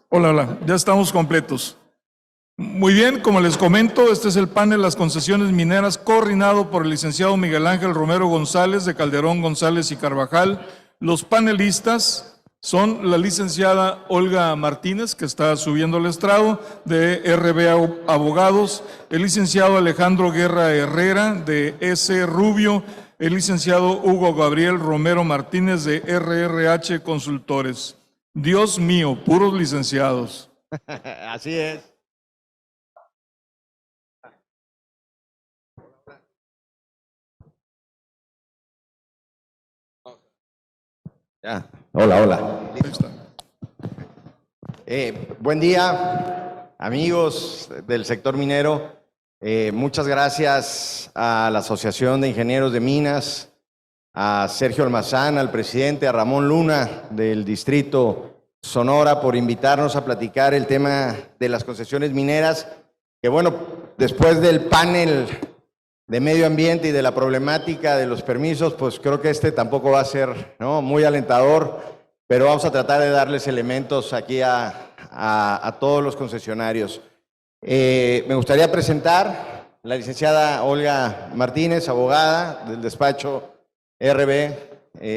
Hola, hola, ya estamos completos. Muy bien, como les comento, este es el panel Las concesiones mineras, coordinado por el licenciado Miguel Ángel Romero González, de Calderón, González y Carvajal. Los panelistas son la licenciada Olga Martínez, que está subiendo al estrado, de RB Abogados, el licenciado Alejandro Guerra Herrera, de S. Rubio, el licenciado Hugo Gabriel Romero Martínez, de RRH Consultores. Dios mío, puros licenciados. Así es. Ya. Hola, hola. Ahí está. Buen día, amigos del sector minero. Muchas gracias a la Asociación de Ingenieros de Minas, a Sergio Almazán, al presidente, a Ramón Luna del Distrito Sonora por invitarnos a platicar el tema de las concesiones mineras, que bueno, después del panel de medio ambiente y de la problemática de los permisos, pues creo que este tampoco va a ser, ¿no?, muy alentador, pero vamos a tratar de darles elementos aquí a todos los concesionarios. Me gustaría presentar la licenciada Olga Martínez, abogada del despacho RB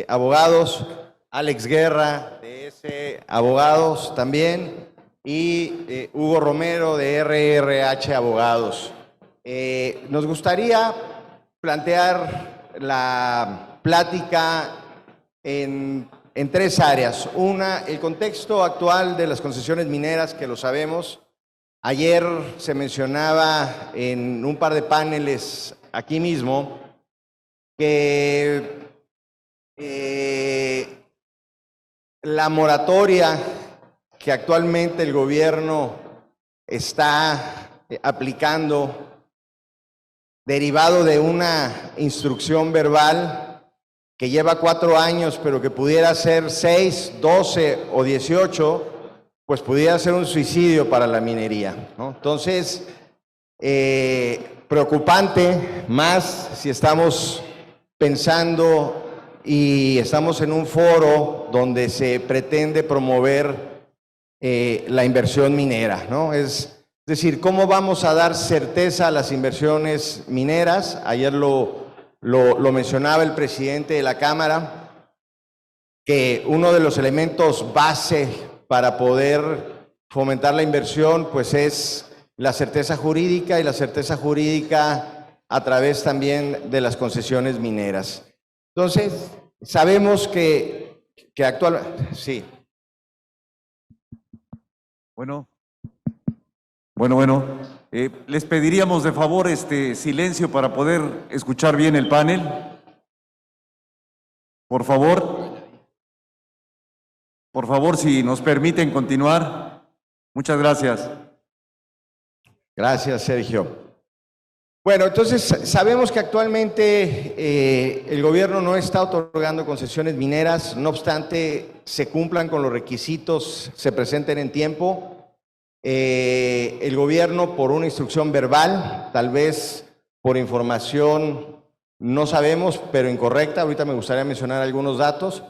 Abogados, Alex Guerra de S. Abogados también, y Hugo Romero de RRH Abogados. Nos gustaría plantear la plática en tres áreas. Una, el contexto actual de las concesiones mineras, que lo sabemos. Ayer se mencionaba en un par de paneles aquí mismo que la moratoria que actualmente el gobierno está aplicando, derivado de una instrucción verbal que lleva 4 años, pero que pudiera ser 6, 12 o 18, pues pudiera ser un suicidio para la minería, ¿no? Entonces, preocupante más si estamos pensando y estamos en un foro donde se pretende promover la inversión minera, ¿no? Es decir, ¿cómo vamos a dar certeza a las inversiones mineras? Ayer lo mencionaba el presidente de la Cámara, que uno de los elementos base para poder fomentar la inversión, pues es la certeza jurídica, y la certeza jurídica a través también de las concesiones mineras. Entonces, sabemos que actualmente... Sí. Bueno, les pediríamos de favor silencio para poder escuchar bien el panel. Por favor, si nos permiten continuar. Muchas gracias. Gracias, Sergio. Bueno, entonces sabemos que actualmente el gobierno no está otorgando concesiones mineras, no obstante se cumplan con los requisitos, se presenten en tiempo. El gobierno, por una instrucción verbal, tal vez por información, no sabemos, pero incorrecta, ahorita me gustaría mencionar algunos datos,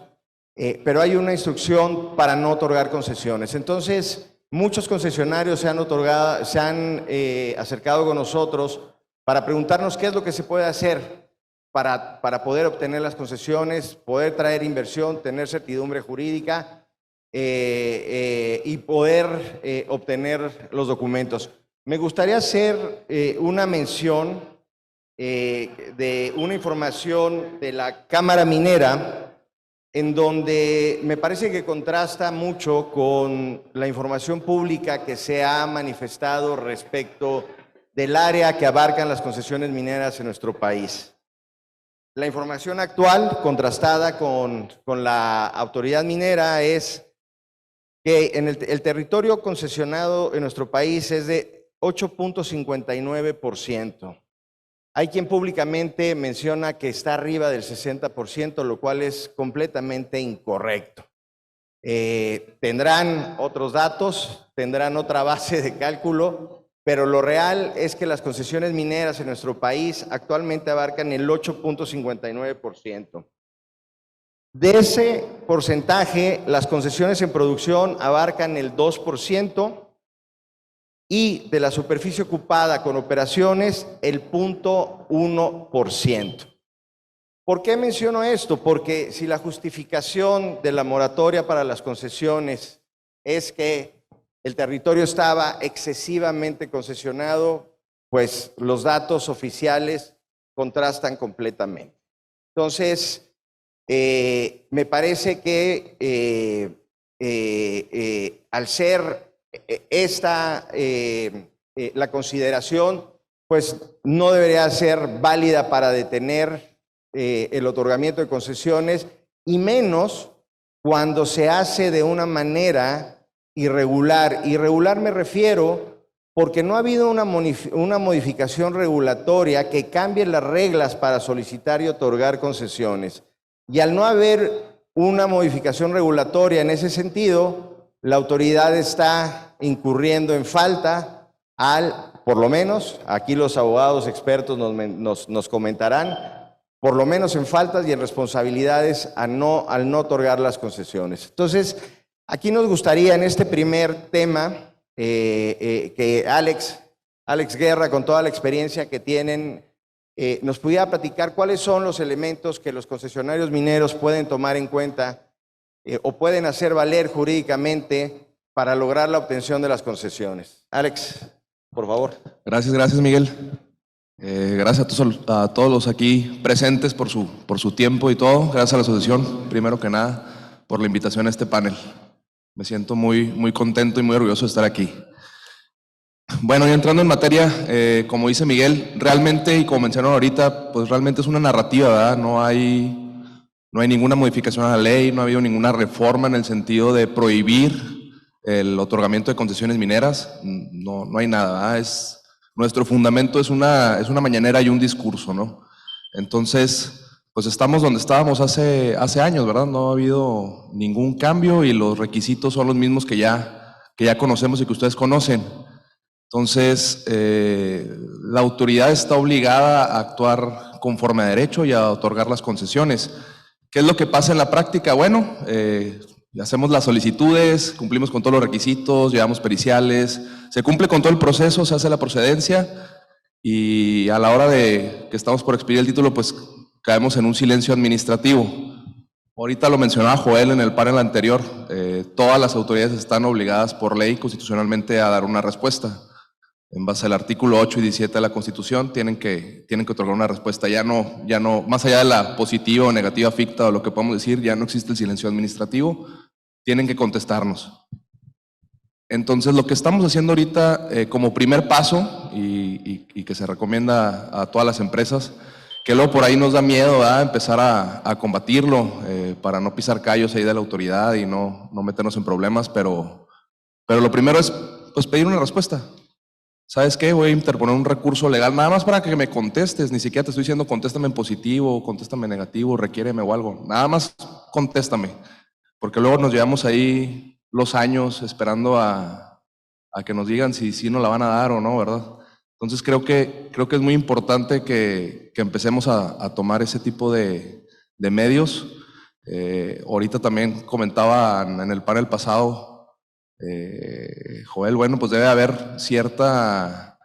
pero hay una instrucción para no otorgar concesiones. Entonces, muchos concesionarios se han acercado con nosotros para preguntarnos qué es lo que se puede hacer para poder obtener las concesiones, poder traer inversión, tener certidumbre jurídica y poder obtener los documentos. Me gustaría hacer una mención de una información de la Cámara Minera, en donde me parece que contrasta mucho con la información pública que se ha manifestado respecto del área que abarcan las concesiones mineras en nuestro país. La información actual, contrastada con la autoridad minera, es que en el territorio concesionado en nuestro país es de 8.59%. Hay quien públicamente menciona que está arriba del 60%, lo cual es completamente incorrecto. Tendrán otros datos, tendrán otra base de cálculo, pero lo real es que las concesiones mineras en nuestro país actualmente abarcan el 8.59%. De ese porcentaje, las concesiones en producción abarcan el 2% y de la superficie ocupada con operaciones el 0.1%. ¿Por qué menciono esto? Porque si la justificación de la moratoria para las concesiones es que el territorio estaba excesivamente concesionado, pues los datos oficiales contrastan completamente. Entonces, me parece que al ser esta la consideración, pues no debería ser válida para detener el otorgamiento de concesiones, y menos cuando se hace de una manera irregular. Irregular me refiero porque no ha habido una modificación regulatoria que cambie las reglas para solicitar y otorgar concesiones. Y al no haber una modificación regulatoria en ese sentido, la autoridad está incurriendo en falta por lo menos, aquí los abogados expertos nos comentarán, por lo menos en faltas y en responsabilidades al no otorgar las concesiones. Entonces, aquí nos gustaría en este primer tema que Alex Guerra, con toda la experiencia que tienen, nos pudiera platicar cuáles son los elementos que los concesionarios mineros pueden tomar en cuenta o pueden hacer valer jurídicamente para lograr la obtención de las concesiones. Alex, por favor. Gracias, Miguel. Gracias a todos los aquí presentes por su tiempo y todo. Gracias a la asociación, primero que nada, por la invitación a este panel. Me siento muy contento y muy orgulloso de estar aquí. Bueno, y entrando en materia, como dice Miguel, realmente, y como mencionaron ahorita, pues realmente es una narrativa, ¿verdad? No hay ninguna modificación a la ley, no ha habido ninguna reforma en el sentido de prohibir el otorgamiento de concesiones mineras. No hay nada, ¿verdad? Nuestro fundamento es una mañanera y un discurso, ¿no? Entonces, pues estamos donde estábamos hace años, ¿verdad? No ha habido ningún cambio y los requisitos son los mismos que ya conocemos y que ustedes conocen. Entonces, la autoridad está obligada a actuar conforme a derecho y a otorgar las concesiones. ¿Qué es lo que pasa en la práctica? Bueno, hacemos las solicitudes, cumplimos con todos los requisitos, llevamos periciales, se cumple con todo el proceso, se hace la procedencia y a la hora de que estamos por expedir el título, pues caemos en un silencio administrativo. Ahorita lo mencionaba Joel en el panel anterior, todas las autoridades están obligadas por ley constitucionalmente a dar una respuesta. En base al artículo 8 y 17 de la Constitución tienen que otorgar una respuesta. Ya no, más allá de la positiva o negativa ficta o lo que podemos decir, ya no existe el silencio administrativo, tienen que contestarnos. Entonces, lo que estamos haciendo ahorita como primer paso y que se recomienda a todas las empresas, que luego por ahí nos da miedo, ¿verdad?, empezar a combatirlo para no pisar callos ahí de la autoridad y no meternos en problemas, pero lo primero es pues, pedir una respuesta. ¿Sabes qué? Voy a interponer un recurso legal, nada más para que me contestes, ni siquiera te estoy diciendo contéstame en positivo, contéstame en negativo, requiéreme o algo, nada más contéstame, porque luego nos llevamos ahí los años esperando a que nos digan si nos la van a dar o no, ¿verdad? Entonces creo que es muy importante que empecemos a tomar ese tipo de medios. Ahorita también comentaba en el panel pasado, Joel, bueno, pues debe haber cierta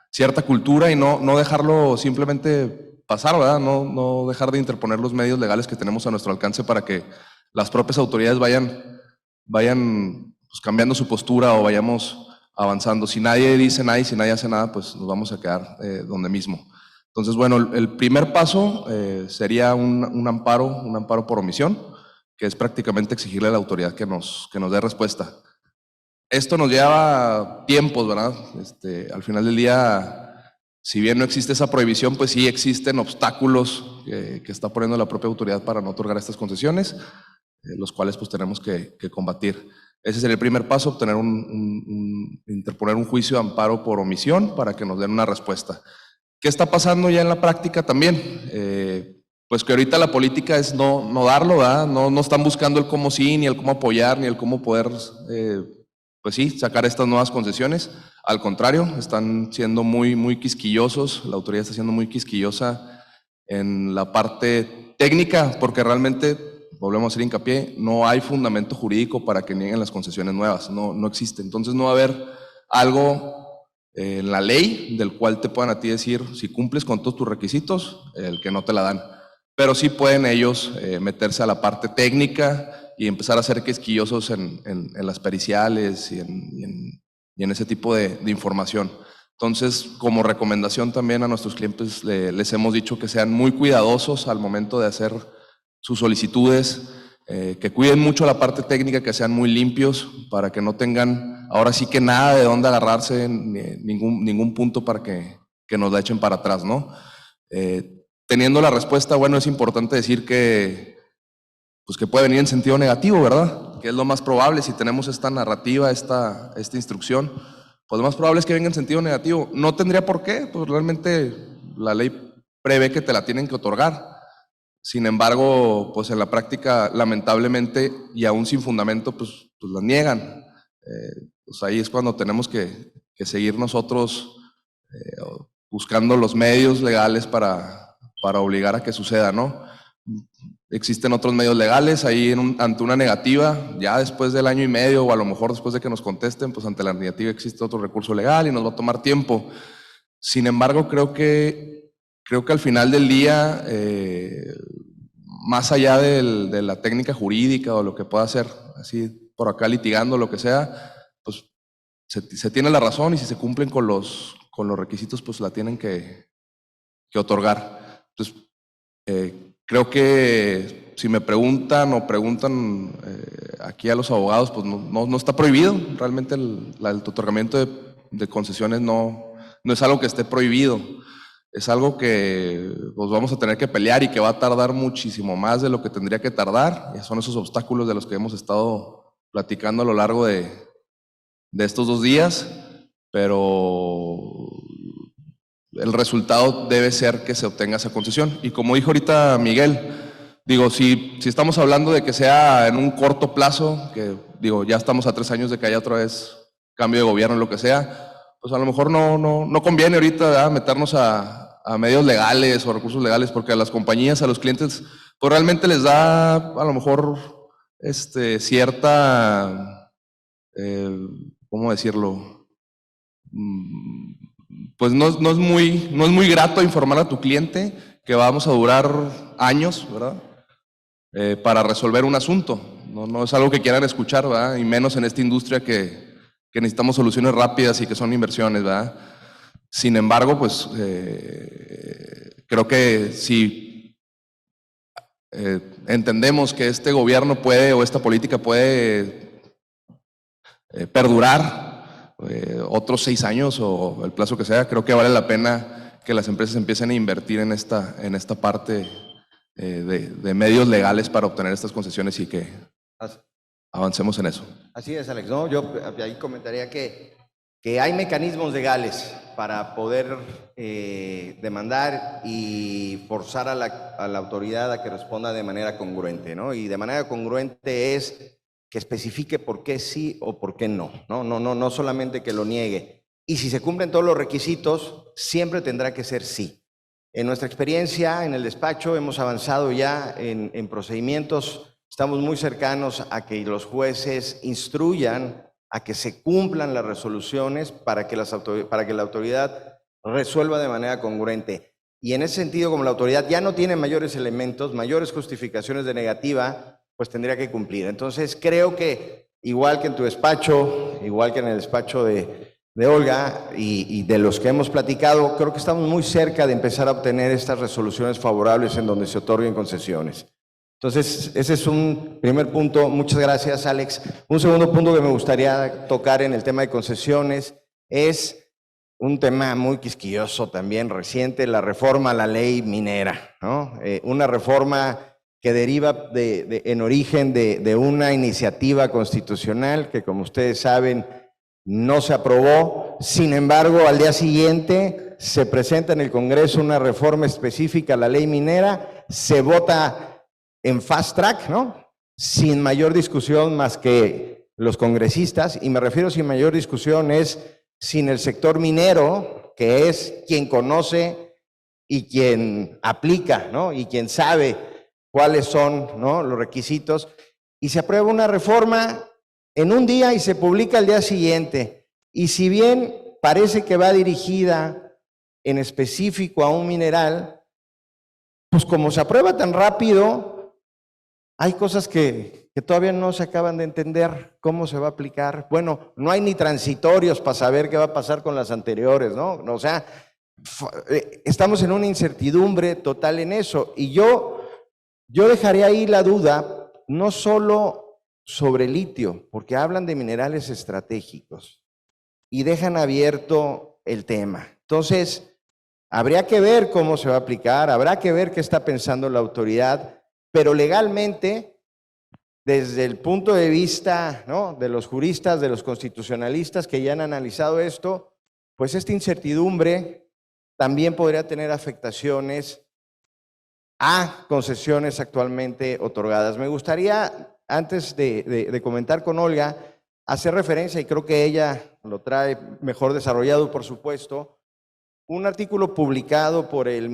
cultura y no dejarlo simplemente pasar, ¿verdad? No dejar de interponer los medios legales que tenemos a nuestro alcance para que las propias autoridades vayan pues, cambiando su postura o vayamos avanzando. Si nadie dice nada y si nadie hace nada, pues nos vamos a quedar donde mismo. Entonces, bueno, el primer paso sería un amparo por omisión, que es prácticamente exigirle a la autoridad que nos dé respuesta. Esto nos lleva tiempos, ¿verdad? Al final del día, si bien no existe esa prohibición, pues sí existen obstáculos que está poniendo la propia autoridad para no otorgar estas concesiones, los cuales pues tenemos que combatir. Ese sería el primer paso, obtener interponer un juicio de amparo por omisión para que nos den una respuesta. ¿Qué está pasando ya en la práctica también? Pues que ahorita la política es no darlo, ¿verdad? No están buscando el cómo sí, ni el cómo apoyar, ni el cómo poder pues sí, sacar estas nuevas concesiones. Al contrario, están siendo muy quisquillosos, la autoridad está siendo muy quisquillosa en la parte técnica, porque realmente volvemos a hacer hincapié, no hay fundamento jurídico para que nieguen las concesiones nuevas, no existe. Entonces no va a haber algo en la ley del cual te puedan a ti decir si cumples con todos tus requisitos, el que no te la dan. Pero sí pueden ellos meterse a la parte técnica y empezar a ser quisquillosos en las periciales y en ese tipo de información. Entonces, como recomendación también a nuestros clientes les hemos dicho que sean muy cuidadosos al momento de hacer sus solicitudes, que cuiden mucho la parte técnica, que sean muy limpios para que no tengan ahora sí que nada de dónde agarrarse, ningún punto para que nos la echen para atrás, ¿no? Teniendo la respuesta, bueno, es importante decir que pues que puede venir en sentido negativo, ¿verdad? Que es lo más probable si tenemos esta narrativa, esta instrucción, pues lo más probable es que venga en sentido negativo. No tendría por qué, pues realmente la ley prevé que te la tienen que otorgar. Sin embargo, pues en la práctica, lamentablemente, y aún sin fundamento, pues la niegan. Pues ahí es cuando tenemos que seguir nosotros buscando los medios legales para obligar a que suceda, ¿no? Existen otros medios legales, ahí ante una negativa, ya después del año y medio o a lo mejor después de que nos contesten, pues ante la negativa existe otro recurso legal y nos va a tomar tiempo. Sin embargo, creo que al final del día, más allá de la técnica jurídica o lo que pueda hacer, así por acá litigando, lo que sea, pues se tiene la razón y si se cumplen con los requisitos, pues la tienen que otorgar. Entonces, creo que si me preguntan o preguntan aquí a los abogados, pues no está prohibido. Realmente el otorgamiento de concesiones no es algo que esté prohibido. Es algo que pues vamos a tener que pelear y que va a tardar muchísimo más de lo que tendría que tardar. Y son esos obstáculos de los que hemos estado platicando a lo largo de estos 2 días, pero el resultado debe ser que se obtenga esa concesión. Y como dijo ahorita Miguel, digo, si estamos hablando de que sea en un corto plazo, que digo, ya estamos a 3 años de que haya otra vez cambio de gobierno, lo que sea, pues a lo mejor no conviene ahorita, ¿verdad?, meternos a medios legales o recursos legales, porque a las compañías, a los clientes, pues realmente les da a lo mejor cierta, ¿cómo decirlo? Pues no es muy grato informar a tu cliente que vamos a durar años, ¿verdad?, para resolver un asunto. No es algo que quieran escuchar, ¿verdad?, y menos en esta industria que necesitamos soluciones rápidas y que son inversiones, ¿verdad? Sin embargo, pues creo que si entendemos que este gobierno puede o esta política puede perdurar otros 6 años o el plazo que sea, creo que vale la pena que las empresas empiecen a invertir en esta parte de medios legales para obtener estas concesiones y que avancemos en eso. Así es, Alex, ¿no? Yo ahí comentaría que hay mecanismos legales para poder demandar y forzar a la autoridad a que responda de manera congruente, ¿no? Y de manera congruente es que especifique por qué sí o por qué no, no solamente que lo niegue. Y si se cumplen todos los requisitos, siempre tendrá que ser sí. En nuestra experiencia en el despacho hemos avanzado ya en procedimientos. Estamos muy cercanos a que los jueces instruyan a que se cumplan las resoluciones para que la autoridad resuelva de manera congruente. Y en ese sentido, como la autoridad ya no tiene mayores elementos, mayores justificaciones de negativa, pues tendría que cumplir. Entonces creo que igual que en tu despacho, igual que en el despacho de Olga y de los que hemos platicado, creo que estamos muy cerca de empezar a obtener estas resoluciones favorables en donde se otorguen concesiones. Entonces, ese es un primer punto. Muchas gracias, Alex. Un segundo punto que me gustaría tocar en el tema de concesiones es un tema muy quisquilloso también, reciente, la reforma a la ley minera, ¿no? Una reforma que deriva en origen de una iniciativa constitucional que, como ustedes saben, no se aprobó. Sin embargo, al día siguiente se presenta en el Congreso una reforma específica a la ley minera, se vota en fast track, ¿no?, sin mayor discusión más que los congresistas, y me refiero sin mayor discusión es sin el sector minero, que es quien conoce y quien aplica, ¿no?, y quien sabe cuáles son, ¿no?, los requisitos, y se aprueba una reforma en un día y se publica al día siguiente. Y si bien parece que va dirigida en específico a un mineral, pues como se aprueba tan rápido, hay cosas que todavía no se acaban de entender cómo se va a aplicar. Bueno, no hay ni transitorios para saber qué va a pasar con las anteriores, ¿no? O sea, estamos en una incertidumbre total en eso. Y yo dejaría ahí la duda, no solo sobre litio, porque hablan de minerales estratégicos y dejan abierto el tema. Entonces, habría que ver cómo se va a aplicar, habrá que ver qué está pensando la autoridad, pero legalmente, desde el punto de vista, ¿no?, de los juristas, de los constitucionalistas que ya han analizado esto, pues esta incertidumbre también podría tener afectaciones a concesiones actualmente otorgadas. Me gustaría, antes de comentar con Olga, hacer referencia, y creo que ella lo trae mejor desarrollado, por supuesto, un artículo publicado por el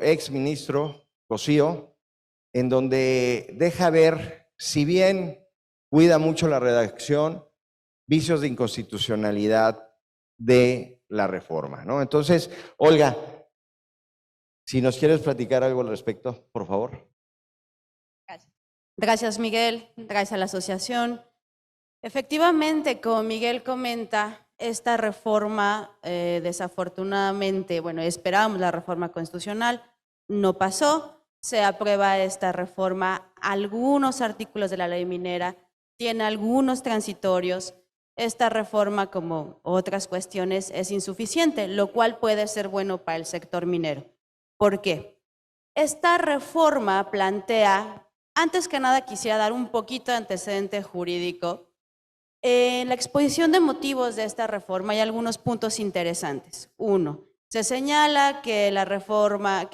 ex ministro Cosío, en donde deja ver, si bien cuida mucho la redacción, vicios de inconstitucionalidad de la reforma, ¿no? Entonces, Olga, si nos quieres platicar algo al respecto, por favor. Gracias, Miguel. Gracias a la asociación. Efectivamente, como Miguel comenta, esta reforma, desafortunadamente, bueno, esperábamos la reforma constitucional, no pasó. Se aprueba esta reforma, algunos artículos de la ley minera, tiene algunos transitorios. Esta reforma, como otras cuestiones, es insuficiente, lo cual puede ser bueno para el sector minero. ¿Por qué? Esta reforma plantea, antes que nada quisiera dar un poquito de antecedente jurídico. En la exposición de motivos de esta reforma hay algunos puntos interesantes. Uno, se señala que la reforma,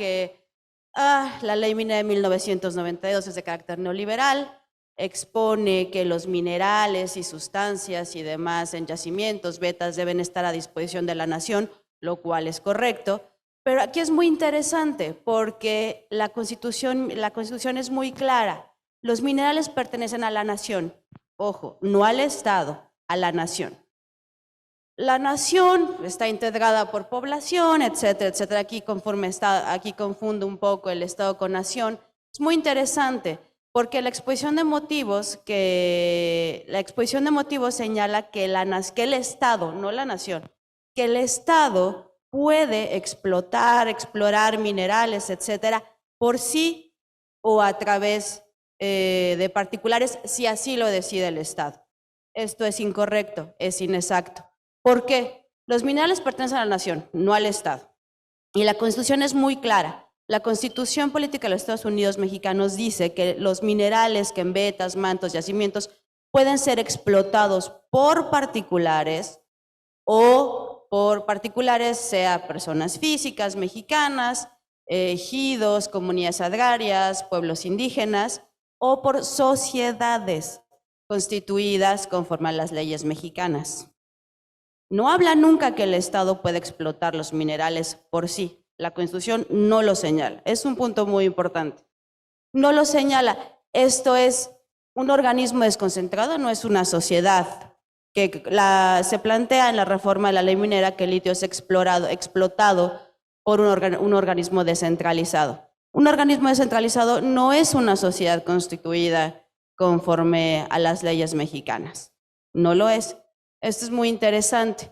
la ley minera de 1992 es de carácter neoliberal, expone que los minerales y sustancias y demás en yacimientos, vetas, deben estar a disposición de la nación, lo cual es correcto. Pero aquí es muy interesante porque la Constitución es muy clara. Los minerales pertenecen a la nación. Ojo, no al Estado, a la nación. La nación está integrada por población, etcétera, etcétera. Aquí confundo un poco el Estado con nación. Es muy interesante porque la exposición de motivos señala que el Estado, no la nación, que el Estado puede explorar minerales, etcétera, por sí o a través de particulares, si así lo decide el Estado. Esto es incorrecto, es inexacto. ¿Por qué? Los minerales pertenecen a la nación, no al Estado. Y la Constitución es muy clara. La Constitución Política de los Estados Unidos Mexicanos dice que los minerales que en vetas, mantos, yacimientos pueden ser explotados por particulares sea personas físicas mexicanas, ejidos, comunidades agrarias, pueblos indígenas, o por sociedades constituidas conforme a las leyes mexicanas. No habla nunca que el Estado puede explotar los minerales por sí. La Constitución no lo señala. Es un punto muy importante. No lo señala. Esto es un organismo desconcentrado, no es una sociedad. Se plantea en la reforma de la ley minera que el litio es explotado por un organismo descentralizado. Un organismo descentralizado no es una sociedad constituida conforme a las leyes mexicanas. No lo es. Esto es muy interesante.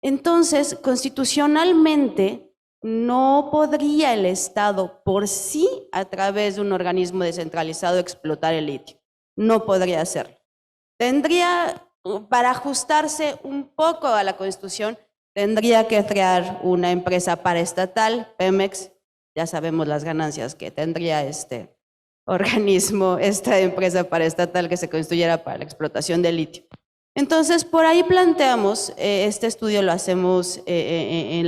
Entonces, constitucionalmente, no podría el Estado por sí, a través de un organismo descentralizado, explotar el litio. No podría hacerlo. Para ajustarse un poco a la Constitución, tendría que crear una empresa paraestatal, Pemex. Ya sabemos las ganancias que tendría este organismo, esta empresa paraestatal que se construyera para la explotación del litio. Entonces, por ahí planteamos, este estudio lo hacemos en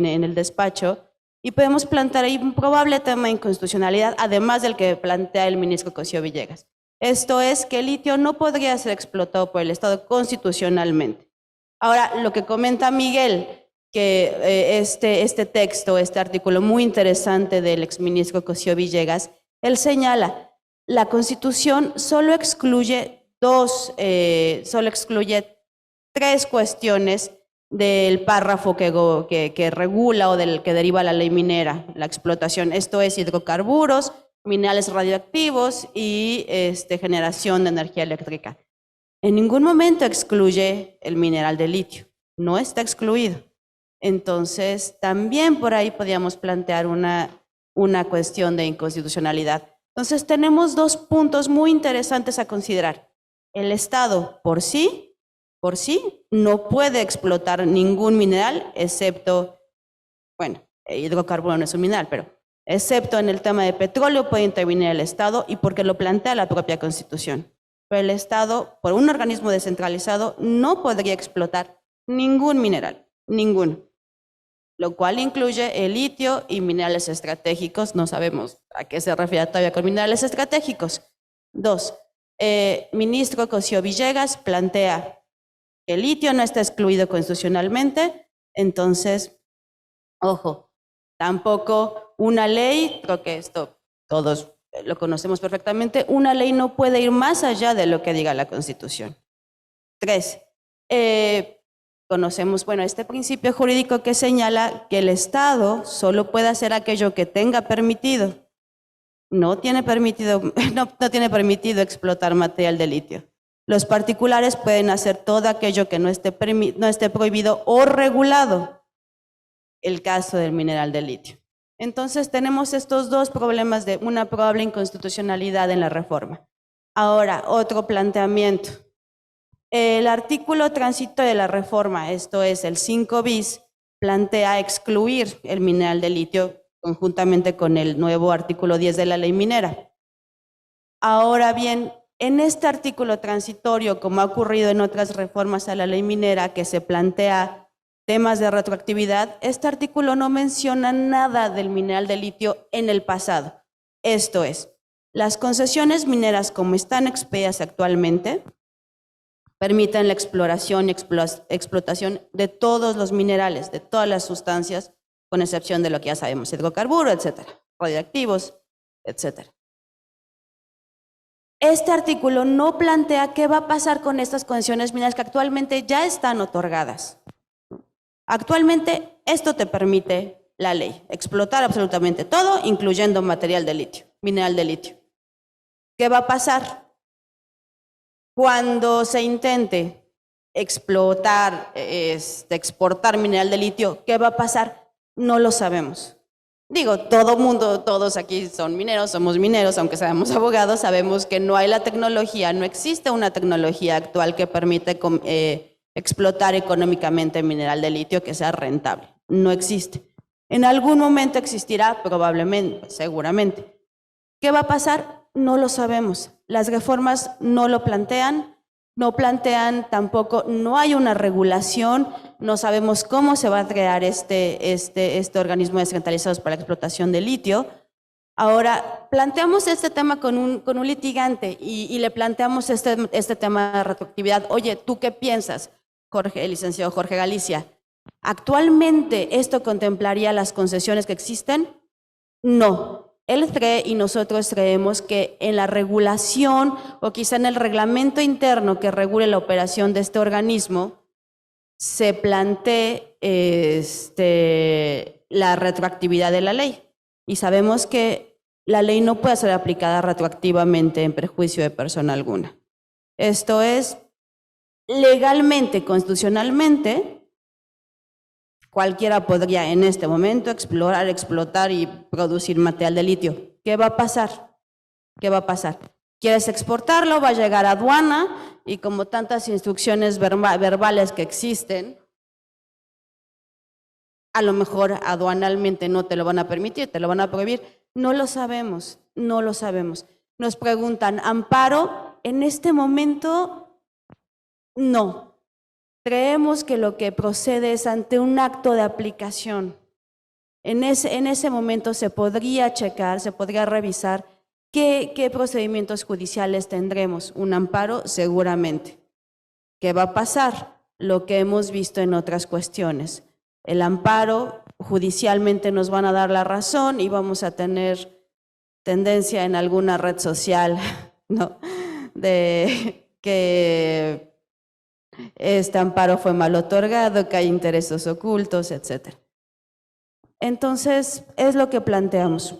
el despacho, y podemos plantear ahí un probable tema de inconstitucionalidad, además del que plantea el ministro Cosío Villegas. Esto es que el litio no podría ser explotado por el Estado constitucionalmente. Ahora, lo que comenta Miguel, que este texto, este artículo muy interesante del exministro Cosío Villegas, Él señala, la Constitución solo excluye tres cuestiones del párrafo que regula o del que deriva la ley minera, la explotación. Esto es hidrocarburos, minerales radioactivos y generación de energía eléctrica. En ningún momento excluye el mineral de litio, no está excluido. Entonces, también por ahí podríamos plantear una cuestión de inconstitucionalidad. Entonces, tenemos dos puntos muy interesantes a considerar. El Estado por sí no puede explotar ningún mineral, excepto, bueno, hidrocarburo no es un mineral, pero excepto en el tema de petróleo puede intervenir el Estado y porque lo plantea la propia Constitución. Pero el Estado, por un organismo descentralizado, no podría explotar ningún mineral, ninguno, lo cual incluye el litio y minerales estratégicos. No sabemos a qué se refiere todavía con minerales estratégicos. 2. Ministro Cosío Villegas plantea que el litio no está excluido constitucionalmente, entonces, ojo, tampoco una ley, creo que esto todos lo conocemos perfectamente, una ley no puede ir más allá de lo que diga la Constitución. 3. Conocemos, bueno, este principio jurídico que señala que el Estado solo puede hacer aquello que tenga permitido. No tiene permitido explotar material de litio. Los particulares pueden hacer todo aquello que no esté prohibido o regulado. El caso del mineral de litio. Entonces tenemos estos dos problemas de una probable inconstitucionalidad en la reforma. Ahora, otro planteamiento. El artículo transitorio de la reforma, esto es el 5 bis, plantea excluir el mineral de litio conjuntamente con el nuevo artículo 10 de la ley minera. Ahora bien, en este artículo transitorio, como ha ocurrido en otras reformas a la ley minera que se plantea temas de retroactividad, este artículo no menciona nada del mineral de litio en el pasado. Esto es, las concesiones mineras como están expedidas actualmente permiten la exploración y explotación de todos los minerales, de todas las sustancias, con excepción de lo que ya sabemos, hidrocarburos, etcétera, radioactivos, etcétera. Este artículo no plantea qué va a pasar con estas concesiones mineras que actualmente ya están otorgadas. Actualmente esto te permite la ley, explotar absolutamente todo, incluyendo material de litio, mineral de litio. ¿Qué va a pasar? Cuando se intente explotar, exportar mineral de litio, ¿qué va a pasar? No lo sabemos. Digo, todos aquí son mineros, somos mineros, aunque seamos abogados, sabemos que no hay la tecnología, no existe una tecnología actual que permite explotar económicamente mineral de litio que sea rentable. No existe. En algún momento existirá, probablemente, seguramente. ¿Qué va a pasar? No lo sabemos. Las reformas no lo plantean, no plantean tampoco, no hay una regulación, no sabemos cómo se va a crear este organismo descentralizado para la explotación de litio. Ahora, planteamos este tema con un litigante y le planteamos este tema de retroactividad. Oye, ¿tú qué piensas, el licenciado Jorge Galicia? ¿Actualmente esto contemplaría las concesiones que existen? No. Él cree y nosotros creemos que en la regulación o quizá en el reglamento interno que regule la operación de este organismo se plantee la retroactividad de la ley. Y sabemos que la ley no puede ser aplicada retroactivamente en perjuicio de persona alguna. Esto es, legalmente, constitucionalmente, cualquiera podría en este momento explorar, explotar y producir material de litio. ¿Qué va a pasar? ¿Qué va a pasar? ¿Quieres exportarlo? Va a llegar a aduana y como tantas instrucciones verbales que existen, a lo mejor aduanalmente no te lo van a permitir, te lo van a prohibir. No lo sabemos, no lo sabemos. Nos preguntan, ¿amparo? En este momento, no. Creemos que lo que procede es ante un acto de aplicación. En ese momento se podría checar, se podría revisar qué procedimientos judiciales tendremos. Un amparo, seguramente. ¿Qué va a pasar? Lo que hemos visto en otras cuestiones. El amparo, judicialmente nos van a dar la razón y vamos a tener tendencia en alguna red social, ¿no? De que este amparo fue mal otorgado, que hay intereses ocultos, etc. Entonces, es lo que planteamos.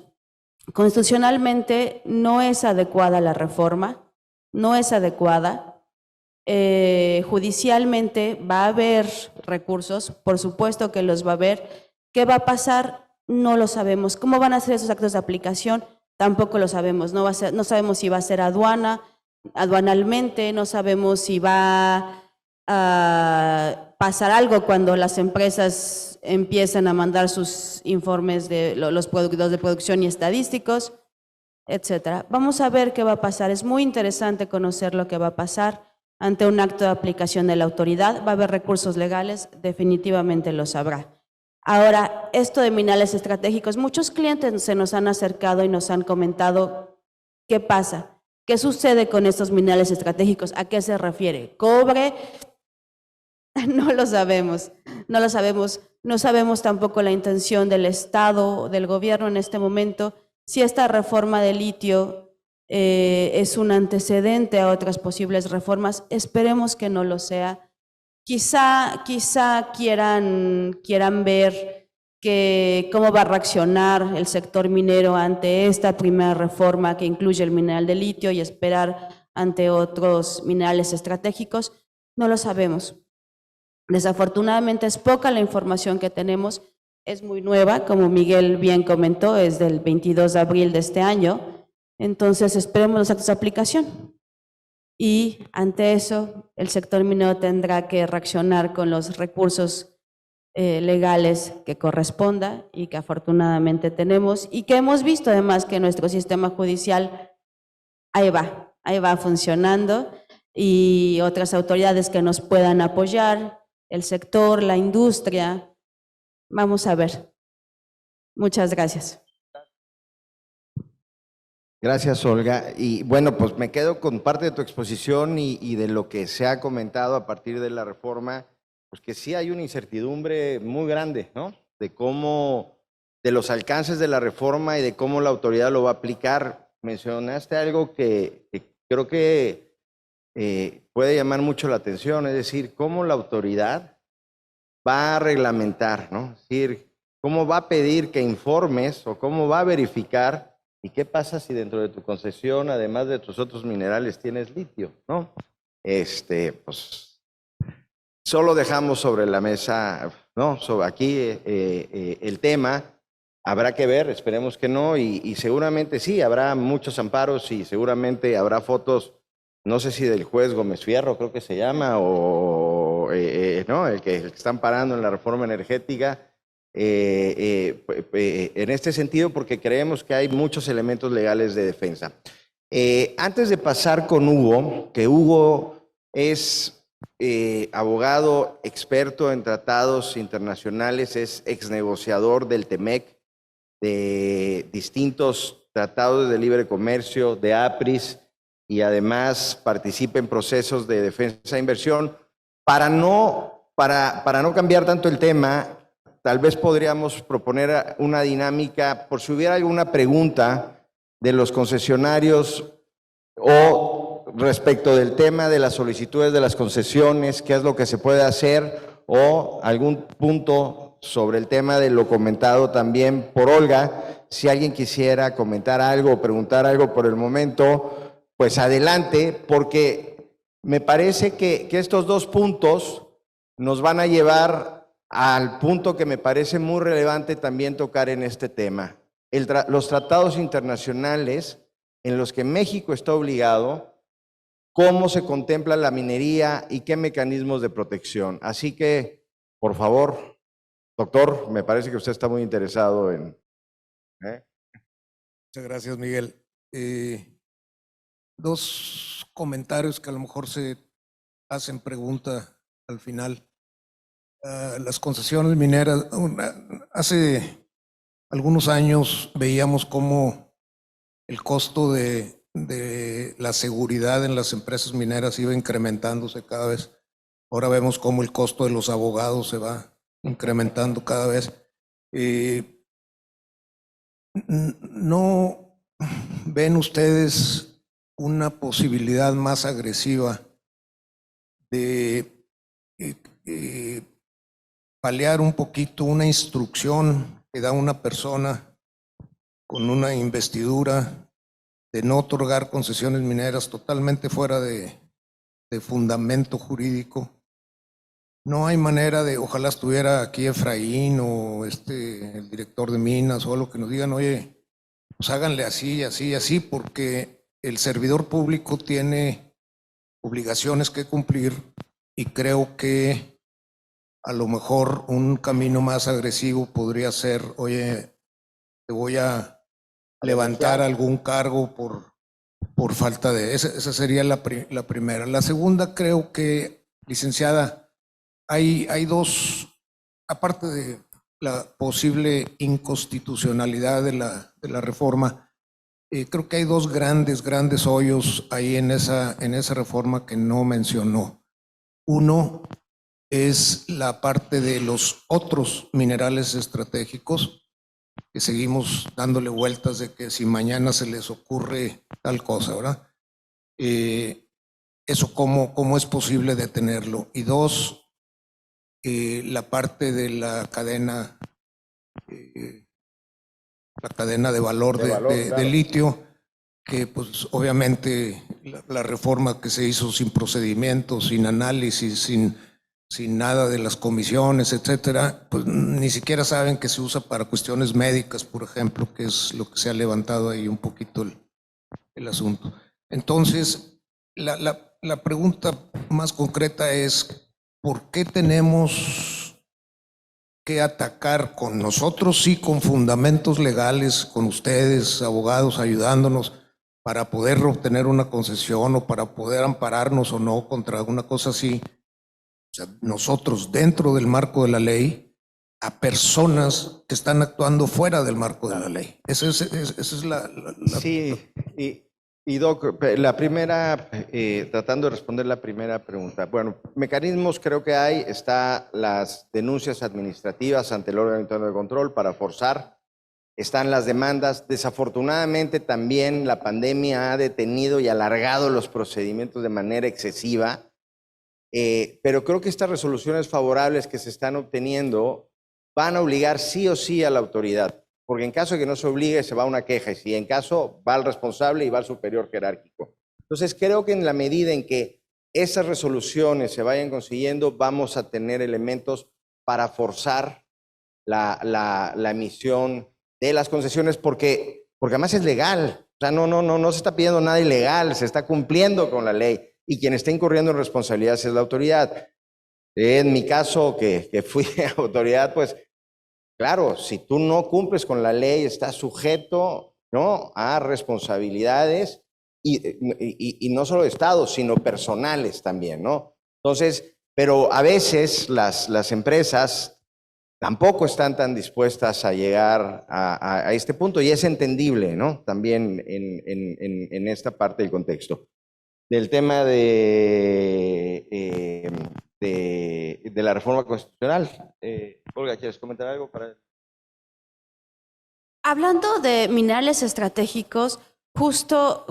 Constitucionalmente no es adecuada la reforma, no es adecuada. Judicialmente va a haber recursos, por supuesto que los va a haber. ¿Qué va a pasar? No lo sabemos. ¿Cómo van a ser esos actos de aplicación? Tampoco lo sabemos. No sabemos si va a ser aduanalmente, no sabemos si va a pasar algo cuando las empresas empiezan a mandar sus informes de los productos de producción y estadísticos, etcétera. Vamos a ver qué va a pasar. Es muy interesante conocer lo que va a pasar ante un acto de aplicación de la autoridad. Va a haber recursos legales, definitivamente lo sabrá. Ahora, esto de minerales estratégicos, muchos clientes se nos han acercado y nos han comentado qué pasa, qué sucede con estos minerales estratégicos, a qué se refiere. ¿Cobre? No lo sabemos, no lo sabemos. No sabemos tampoco la intención del Estado, del gobierno en este momento, si esta reforma de litio es un antecedente a otras posibles reformas. Esperemos que no lo sea. Quizá quieran ver cómo va a reaccionar el sector minero ante esta primera reforma que incluye el mineral de litio y esperar ante otros minerales estratégicos. No lo sabemos. Desafortunadamente es poca la información que tenemos, es muy nueva, como Miguel bien comentó, es del 22 de abril de este año. Entonces esperemos los actos de aplicación. Y ante eso, el sector minero tendrá que reaccionar con los recursos legales que corresponda y que afortunadamente tenemos y que hemos visto además que nuestro sistema judicial ahí va funcionando y otras autoridades que nos puedan apoyar, el sector, la industria. Vamos a ver. Muchas gracias. Gracias, Olga. Y bueno, pues me quedo con parte de tu exposición y de lo que se ha comentado a partir de la reforma, pues que sí hay una incertidumbre muy grande, ¿no? De los alcances de la reforma y de cómo la autoridad lo va a aplicar. Mencionaste algo que creo que puede llamar mucho la atención, es decir, cómo la autoridad va a reglamentar, ¿no? Es decir, cómo va a pedir que informes o cómo va a verificar. ¿Y qué pasa si dentro de tu concesión, además de tus otros minerales, tienes litio, ¿no? Pues solo dejamos sobre la mesa, ¿no? Sobre aquí el tema. Habrá que ver, esperemos que no, y seguramente sí, habrá muchos amparos y seguramente habrá fotos, no sé si del juez Gómez Fierro, creo que se llama, o ¿no? el que está amparando en la reforma energética. En este sentido, porque creemos que hay muchos elementos legales de defensa. Antes de pasar con Hugo, que Hugo es abogado experto en tratados internacionales, es exnegociador del TEMEC, de distintos tratados de libre comercio, de APRIS, y además participa en procesos de defensa e inversión. Para no cambiar tanto el tema, tal vez podríamos proponer una dinámica, por si hubiera alguna pregunta de los concesionarios o respecto del tema de las solicitudes de las concesiones, qué es lo que se puede hacer, o algún punto sobre el tema de lo comentado también por Olga. Si alguien quisiera comentar algo o preguntar algo por el momento, pues adelante, porque me parece que estos dos puntos nos van a llevar al punto que me parece muy relevante también tocar en este tema. Los tratados internacionales en los que México está obligado, cómo se contempla la minería y qué mecanismos de protección. Así que, por favor, doctor, me parece que usted está muy interesado en... Muchas gracias, Miguel. Dos comentarios que a lo mejor se hacen pregunta al final. Las concesiones mineras, hace algunos años veíamos cómo el costo de la seguridad en las empresas mineras iba incrementándose cada vez. Ahora vemos cómo el costo de los abogados se va incrementando cada vez. No ven ustedes una posibilidad más agresiva de paliar un poquito una instrucción que da una persona con una investidura de no otorgar concesiones mineras totalmente fuera de fundamento jurídico? No hay manera de, ojalá estuviera aquí Efraín o el director de minas o algo, que nos digan, oye, pues háganle así, así, así, porque el servidor público tiene obligaciones que cumplir, y creo que a lo mejor un camino más agresivo podría ser, oye, te voy a levantar algún cargo por falta de... Esa sería la primera. La segunda, creo que, licenciada, hay dos, aparte de la posible inconstitucionalidad de la reforma, creo que hay dos grandes hoyos ahí en esa reforma que no mencionó. Uno es la parte de los otros minerales estratégicos, que seguimos dándole vueltas de que si mañana se les ocurre tal cosa, ¿verdad? Eso cómo es posible detenerlo. Y dos, la parte de la cadena de valor de litio, que pues obviamente la reforma que se hizo sin procedimientos, sin análisis, sin nada de las comisiones, etcétera, pues ni siquiera saben que se usa para cuestiones médicas, por ejemplo, que es lo que se ha levantado ahí un poquito el asunto. Entonces, la pregunta más concreta es, ¿por qué tenemos que atacar con nosotros, sí, con fundamentos legales, con ustedes, abogados, ayudándonos para poder obtener una concesión o para poder ampararnos o no contra una cosa así? O sea, nosotros dentro del marco de la ley, a personas que están actuando fuera del marco de la ley. Esa es la Sí, y Doc, la primera, tratando de responder la primera pregunta. Bueno, mecanismos creo que hay, está las denuncias administrativas ante el órgano interno de control para forzar, están las demandas. Desafortunadamente también la pandemia ha detenido y alargado los procedimientos de manera excesiva, pero creo que estas resoluciones favorables que se están obteniendo van a obligar sí o sí a la autoridad, porque en caso de que no se obligue se va a una queja, y si en caso va al responsable y va al superior jerárquico. Entonces creo que en la medida en que esas resoluciones se vayan consiguiendo, vamos a tener elementos para forzar la emisión de las concesiones, porque además es legal. O sea, no se está pidiendo nada ilegal, se está cumpliendo con la ley, y quien está incurriendo en responsabilidades es la autoridad. En mi caso, que fui autoridad, pues claro, si tú no cumples con la ley, estás sujeto, ¿no?, a responsabilidades, y no solo de Estado, sino personales también, ¿no? Entonces, pero a veces las empresas tampoco están tan dispuestas a llegar a este punto, y es entendible, ¿no?, también en esta parte del contexto. Del tema de la reforma constitucional. Olga, ¿quieres comentar algo para...? Hablando de minerales estratégicos, justo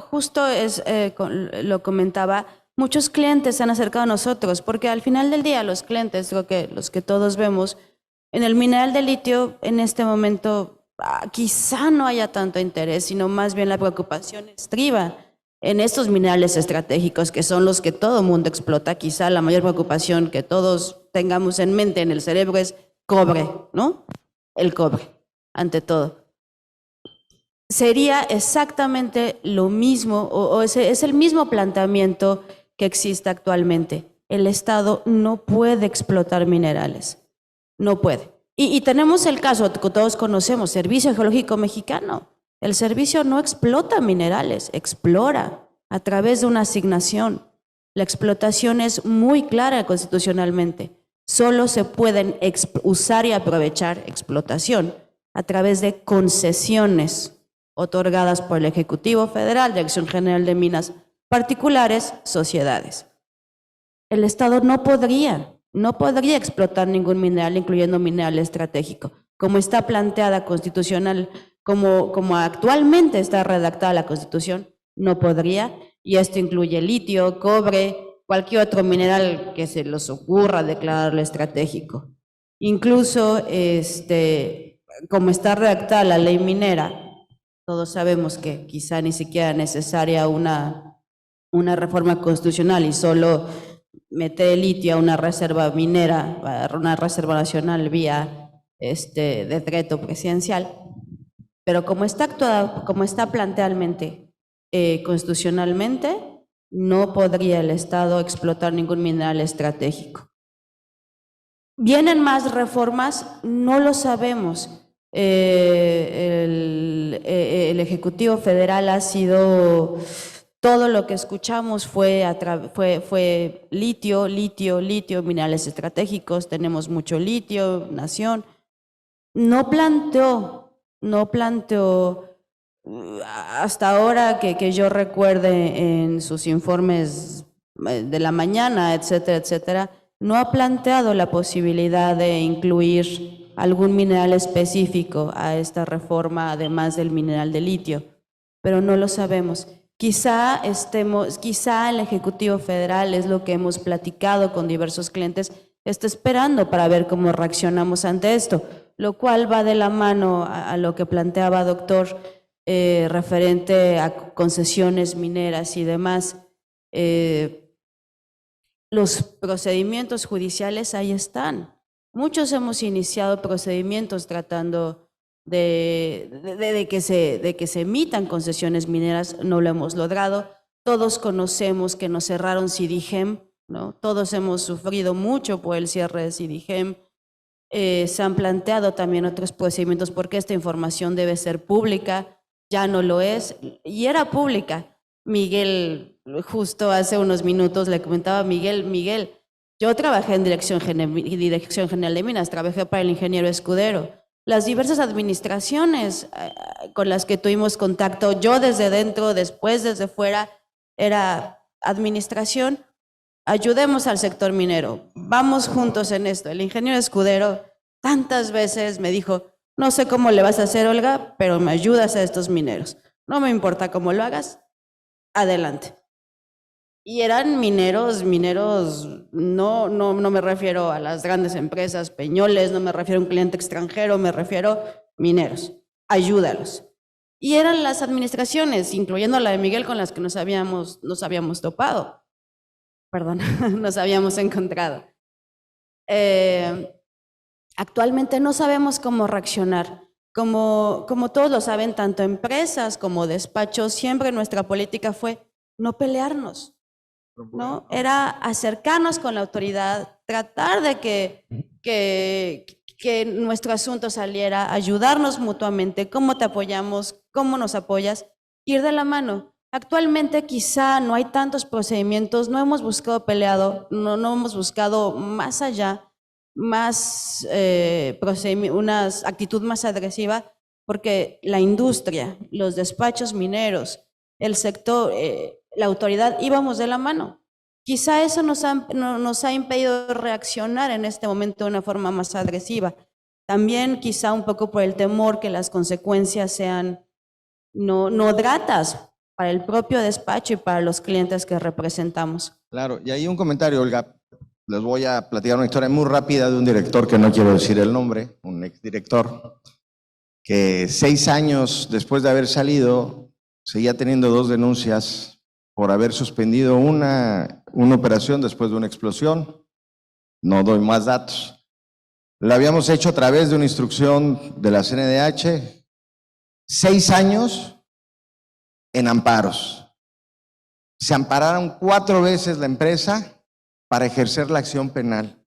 lo comentaba, muchos clientes se han acercado a nosotros, porque al final del día los clientes, creo que los que todos vemos, en el mineral de litio en este momento quizá no haya tanto interés, sino más bien la preocupación estriba en estos minerales estratégicos, que son los que todo mundo explota. Quizá la mayor preocupación que todos tengamos en mente en el cerebro es cobre, ¿no? El cobre, ante todo. Sería exactamente lo mismo, es el mismo planteamiento que existe actualmente. El Estado no puede explotar minerales, no puede. Y tenemos el caso que todos conocemos, Servicio Geológico Mexicano. El servicio no explota minerales, explora a través de una asignación. La explotación es muy clara constitucionalmente. Solo se pueden usar y aprovechar explotación a través de concesiones otorgadas por el Ejecutivo Federal, Dirección General de Minas, particulares, sociedades. El Estado no podría explotar ningún mineral, incluyendo mineral estratégico, como está planteada como actualmente está redactada la Constitución, no podría, y esto incluye litio, cobre, cualquier otro mineral que se les ocurra declararlo estratégico. Incluso, como está redactada la ley minera, todos sabemos que quizá ni siquiera es necesaria una reforma constitucional y solo meter el litio a una reserva minera, a una reserva nacional vía decreto presidencial. Pero como está actuada, como está planteadamente constitucionalmente, no podría el Estado explotar ningún mineral estratégico. ¿Vienen más reformas? No lo sabemos. El Ejecutivo Federal ha sido, todo lo que escuchamos fue litio, minerales estratégicos, tenemos mucho litio, nación. No planteó hasta ahora que yo recuerde en sus informes de la mañana, etcétera, etcétera, no ha planteado la posibilidad de incluir algún mineral específico a esta reforma, además del mineral de litio, pero no lo sabemos. Quizá el Ejecutivo Federal, es lo que hemos platicado con diversos clientes, está esperando para ver cómo reaccionamos ante esto, lo cual va de la mano a lo que planteaba doctor referente a concesiones mineras y demás. Los procedimientos judiciales ahí están. Muchos hemos iniciado procedimientos tratando de que se emitan concesiones mineras, no lo hemos logrado. Todos conocemos que nos cerraron CIDIGEM, ¿no? Todos hemos sufrido mucho por el cierre de CIDIGEM. Se han planteado también otros procedimientos porque esta información debe ser pública, ya no lo es, y era pública. Miguel, justo hace unos minutos le comentaba a Miguel, yo trabajé en Dirección General de Minas, trabajé para el ingeniero Escudero. Las diversas administraciones con las que tuvimos contacto, yo desde dentro, después desde fuera, era administración, ayudemos al sector minero, vamos juntos en esto. El ingeniero Escudero tantas veces me dijo, no sé cómo le vas a hacer, Olga, pero me ayudas a estos mineros. No me importa cómo lo hagas, adelante. Y eran mineros, no me refiero a las grandes empresas, Peñoles, no me refiero a un cliente extranjero, me refiero a mineros, ayúdalos. Y eran las administraciones, incluyendo la de Miguel, con las que nos habíamos topado. Perdón, nos habíamos encontrado. Actualmente no sabemos cómo reaccionar. Como todos lo saben, tanto empresas como despachos, siempre nuestra política fue no pelearnos, ¿no? Era acercarnos con la autoridad, tratar de que nuestro asunto saliera, ayudarnos mutuamente, cómo te apoyamos, cómo nos apoyas, ir de la mano. Actualmente quizá no hay tantos procedimientos, no hemos buscado peleado, no hemos buscado más allá, más una actitud más agresiva, porque la industria, los despachos mineros, el sector, la autoridad, íbamos de la mano. Quizá eso nos ha impedido reaccionar en este momento de una forma más agresiva. También quizá un poco por el temor que las consecuencias sean no gratas para el propio despacho y para los clientes que representamos. Claro, y ahí un comentario, Olga. Les voy a platicar una historia muy rápida de un director que no quiero decir el nombre, un exdirector, que 6 años después de haber salido, seguía teniendo 2 denuncias por haber suspendido una operación después de una explosión. No doy más datos. La habíamos hecho a través de una instrucción de la CNDH. 6 años en amparos. Se ampararon 4 veces la empresa para ejercer la acción penal.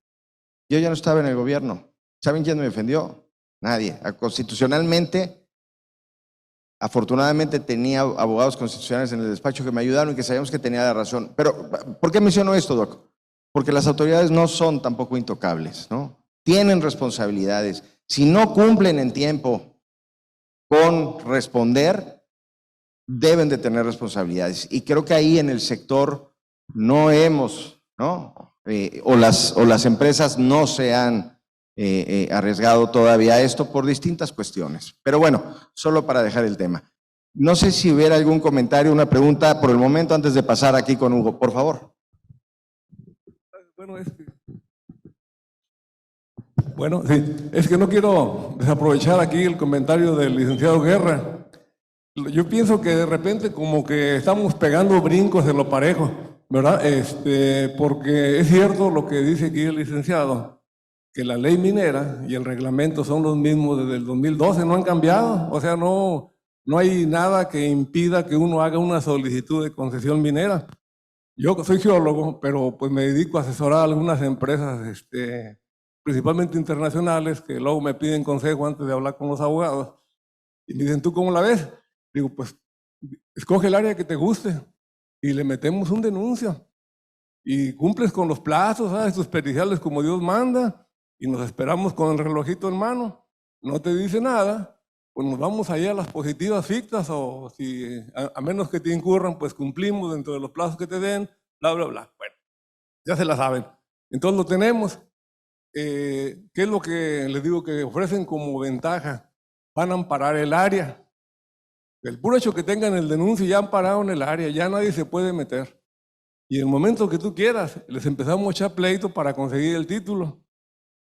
Yo ya no estaba en el gobierno. ¿Saben quién me defendió? Nadie. Constitucionalmente, afortunadamente tenía abogados constitucionales en el despacho que me ayudaron y que sabíamos que tenía la razón. Pero, ¿por qué menciono esto, Doc? Porque las autoridades no son tampoco intocables, ¿no? Tienen responsabilidades. Si no cumplen en tiempo con responder, deben de tener responsabilidades. Y creo que ahí en el sector no hemos, ¿no? O las empresas no se han arriesgado todavía esto por distintas cuestiones. Pero bueno, solo para dejar el tema. No sé si hubiera algún comentario, una pregunta por el momento antes de pasar aquí con Hugo, por favor. Bueno, sí, es que no quiero desaprovechar aquí el comentario del licenciado Guerra. Yo pienso que de repente como que estamos pegando brincos en lo parejo, ¿verdad? Porque es cierto lo que dice aquí el licenciado, que la ley minera y el reglamento son los mismos desde el 2012, no han cambiado. O sea, no hay nada que impida que uno haga una solicitud de concesión minera. Yo soy geólogo, pero pues me dedico a asesorar a algunas empresas, principalmente internacionales, que luego me piden consejo antes de hablar con los abogados. Y me dicen, ¿tú cómo la ves? Digo, pues, escoge el área que te guste y le metemos un denuncio. Y cumples con los plazos, ¿sabes? Tus periciales como Dios manda, y nos esperamos con el relojito en mano. No te dice nada, pues nos vamos allá a las positivas fictas, o si, a menos que te incurran, pues cumplimos dentro de los plazos que te den, bla, bla, bla. Bueno, ya se la saben. Entonces lo tenemos. ¿Qué es lo que les digo que ofrecen como ventaja? Van a amparar el área. El puro hecho que tengan el denuncio, ya ampararon el área, ya nadie se puede meter. Y en el momento que tú quieras, les empezamos a echar pleito para conseguir el título.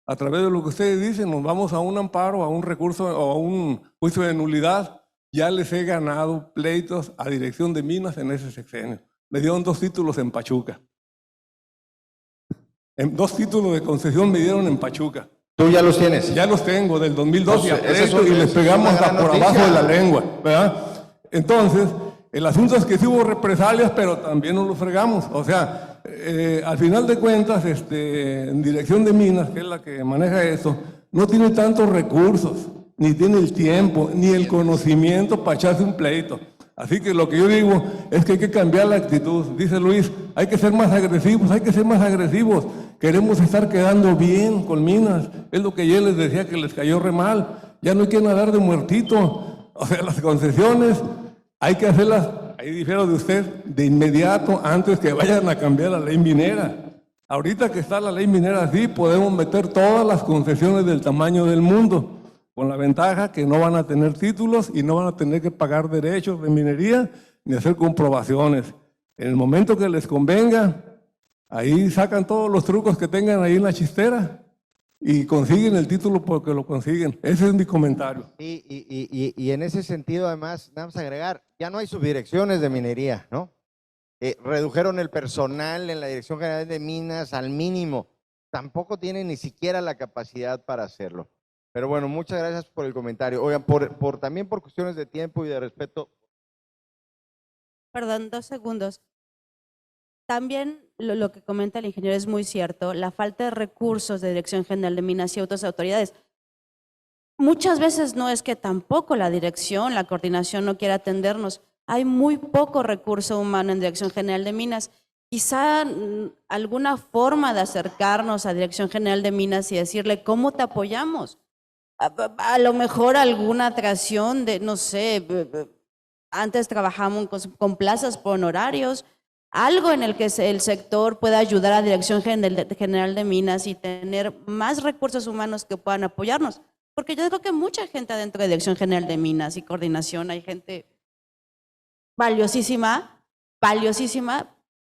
A través de lo que ustedes dicen, nos vamos a un amparo, a un recurso o a un juicio de nulidad. Ya les he ganado pleitos a Dirección de Minas en ese sexenio. Me dieron 2 títulos en Pachuca. 2 títulos de concesión me dieron en Pachuca. ¿Tú ya los tienes? Ya los tengo, del 2012 Entonces, y les pegamos hasta por abajo de la lengua, ¿verdad? Entonces, el asunto es que sí hubo represalias, pero también nos los fregamos. O sea, al final de cuentas, en Dirección de Minas, que es la que maneja eso, no tiene tantos recursos, ni tiene el tiempo, ni el conocimiento para echarse un pleito. Así que lo que yo digo es que hay que cambiar la actitud. Dice Luis, hay que ser más agresivos, hay que ser más agresivos. Queremos estar quedando bien con Minas. Es lo que yo les decía que les cayó re mal. Ya no hay que nadar de muertito. O sea, las concesiones hay que hacerlas, ahí difiero de usted, de inmediato antes que vayan a cambiar la ley minera. Ahorita que está la ley minera así, podemos meter todas las concesiones del tamaño del mundo, con la ventaja que no van a tener títulos y no van a tener que pagar derechos de minería ni hacer comprobaciones. En el momento que les convenga, ahí sacan todos los trucos que tengan ahí en la chistera y consiguen el título porque lo consiguen. Ese es mi comentario. Y en ese sentido, además, vamos a agregar, ya no hay subdirecciones de minería, ¿no? Redujeron el personal en la Dirección General de Minas al mínimo. Tampoco tienen ni siquiera la capacidad para hacerlo. Pero bueno, muchas gracias por el comentario. Oigan, también por cuestiones de tiempo y de respeto. Perdón, 2 segundos. También lo que comenta el ingeniero es muy cierto, la falta de recursos de Dirección General de Minas y otras autoridades. Muchas veces no es que tampoco la dirección, la coordinación no quiera atendernos. Hay muy poco recurso humano en Dirección General de Minas. Quizá alguna forma de acercarnos a Dirección General de Minas y decirle cómo te apoyamos. A lo mejor alguna atracción de, no sé, antes trabajamos con plazas por honorarios, algo en el que el sector pueda ayudar a Dirección General de Minas y tener más recursos humanos que puedan apoyarnos. Porque yo creo que mucha gente adentro de Dirección General de Minas y coordinación, hay gente valiosísima,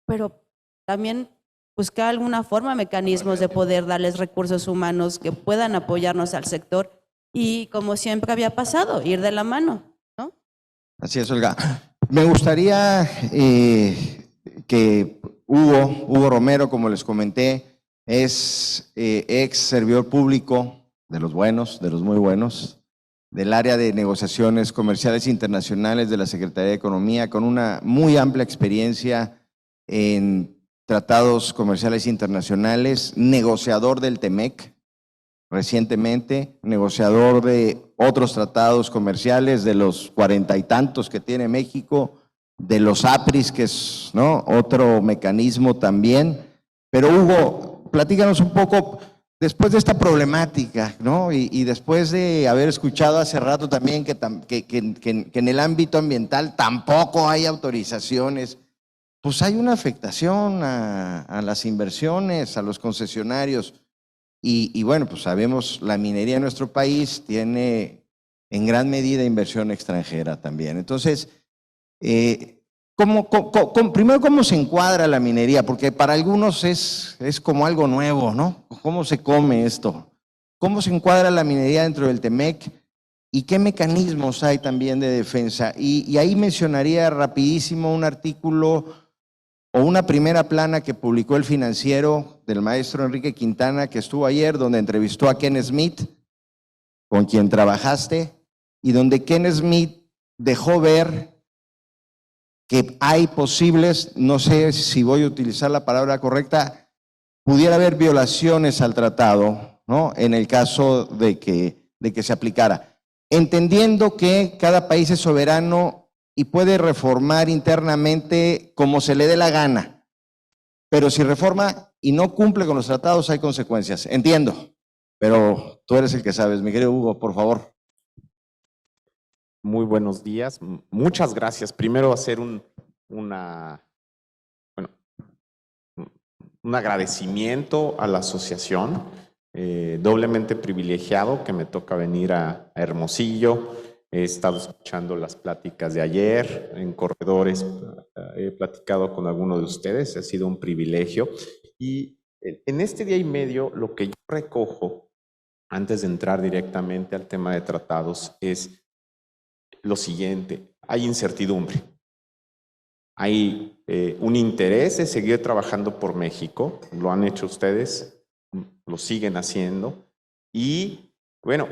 pero también buscar alguna forma, mecanismos de poder darles recursos humanos que puedan apoyarnos al sector y, como siempre había pasado, ir de la mano, ¿no? Así es, Olga. Me gustaría que Hugo Romero, como les comenté, es ex servidor público de los buenos, de los muy buenos, del área de negociaciones comerciales internacionales de la Secretaría de Economía, con una muy amplia experiencia en tratados comerciales internacionales, negociador del TEMEC recientemente, negociador de otros tratados comerciales, de los 40 y tantos que tiene México, de los APRIS, que es, ¿no?, otro mecanismo también. Pero Hugo, platícanos un poco, después de esta problemática, ¿no?, y después de haber escuchado hace rato también que en el ámbito ambiental tampoco hay autorizaciones, pues hay una afectación a las inversiones, a los concesionarios. Y bueno, pues sabemos, la minería en nuestro país tiene en gran medida inversión extranjera también. Entonces, primero, ¿cómo se encuadra la minería? Porque para algunos es como algo nuevo, ¿no? ¿Cómo se come esto? ¿Cómo se encuadra la minería dentro del TEMEC? ¿Y qué mecanismos hay también de defensa? Y ahí mencionaría rapidísimo un artículo o una primera plana que publicó El Financiero del maestro Enrique Quintana, que estuvo ayer, donde entrevistó a Ken Smith, con quien trabajaste, y donde Ken Smith dejó ver que hay posibles, no sé si voy a utilizar la palabra correcta, pudiera haber violaciones al tratado, ¿no? En el caso de que se aplicara. Entendiendo que cada país es soberano y puede reformar internamente como se le dé la gana. Pero si reforma y no cumple con los tratados, hay consecuencias. Entiendo, pero tú eres el que sabes. Mi querido Hugo, por favor. Muy buenos días. Muchas gracias. Primero hacer un agradecimiento a la asociación, doblemente privilegiado que me toca venir a Hermosillo. He estado escuchando las pláticas de ayer en corredores, he platicado con algunos de ustedes, ha sido un privilegio. Y en este día y medio lo que yo recojo, antes de entrar directamente al tema de tratados, es lo siguiente: hay incertidumbre, hay un interés de seguir trabajando por México, lo han hecho ustedes, lo siguen haciendo, y bueno,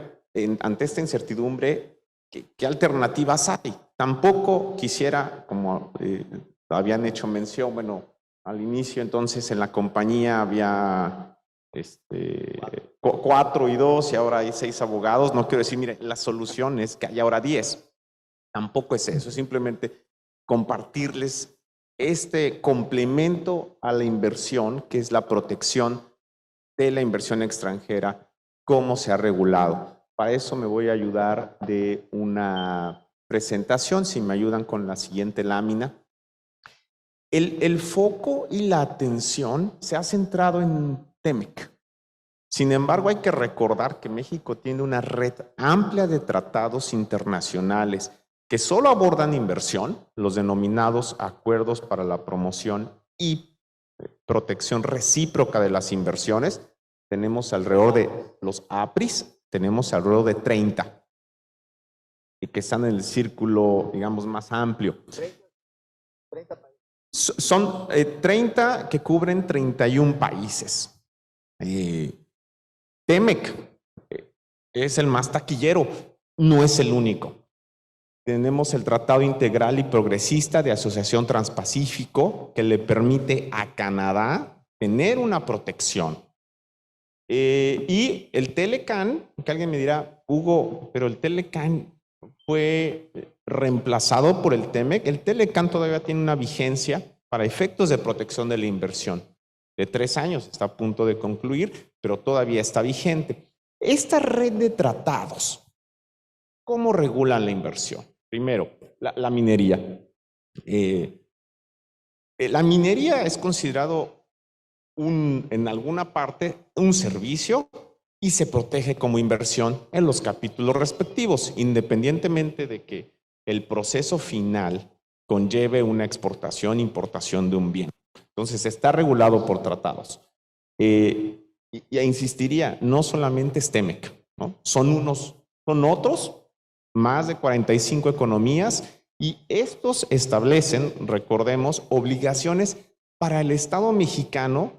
ante esta incertidumbre, ¿qué alternativas hay? Tampoco quisiera, como habían hecho mención, bueno, al inicio entonces en la compañía había 4 y 2 y ahora hay 6 abogados, no quiero decir, mire, la solución es que hay ahora 10. Tampoco es eso, es simplemente compartirles este complemento a la inversión, que es la protección de la inversión extranjera, cómo se ha regulado. Para eso me voy a ayudar de una presentación, si me ayudan con la siguiente lámina. El foco y la atención se ha centrado en TEMEC. Sin embargo, hay que recordar que México tiene una red amplia de tratados internacionales que solo abordan inversión, los denominados acuerdos para la promoción y protección recíproca de las inversiones. Tenemos alrededor de los APRIs, tenemos alrededor de 30 y que están en el círculo, digamos, más amplio. 30 países. Son 30 que cubren 31 países. TEMEC es el más taquillero, no es el único. Tenemos el Tratado Integral y Progresista de Asociación Transpacífico, que le permite a Canadá tener una protección. Y el TELECAN, que alguien me dirá, Hugo, pero el TELECAN fue reemplazado por el TEMEC. El TELECAN todavía tiene una vigencia para efectos de protección de la inversión de 3 años, está a punto de concluir, pero todavía está vigente. Esta red de tratados, ¿cómo regulan la inversión? Primero, la minería. La minería es considerado en alguna parte un servicio y se protege como inversión en los capítulos respectivos, independientemente de que el proceso final conlleve una exportación, importación de un bien. Entonces está regulado por tratados. Y insistiría, no solamente es TEMEC, ¿no? Son otros, más de 45 economías, y estos establecen, recordemos, obligaciones para el Estado mexicano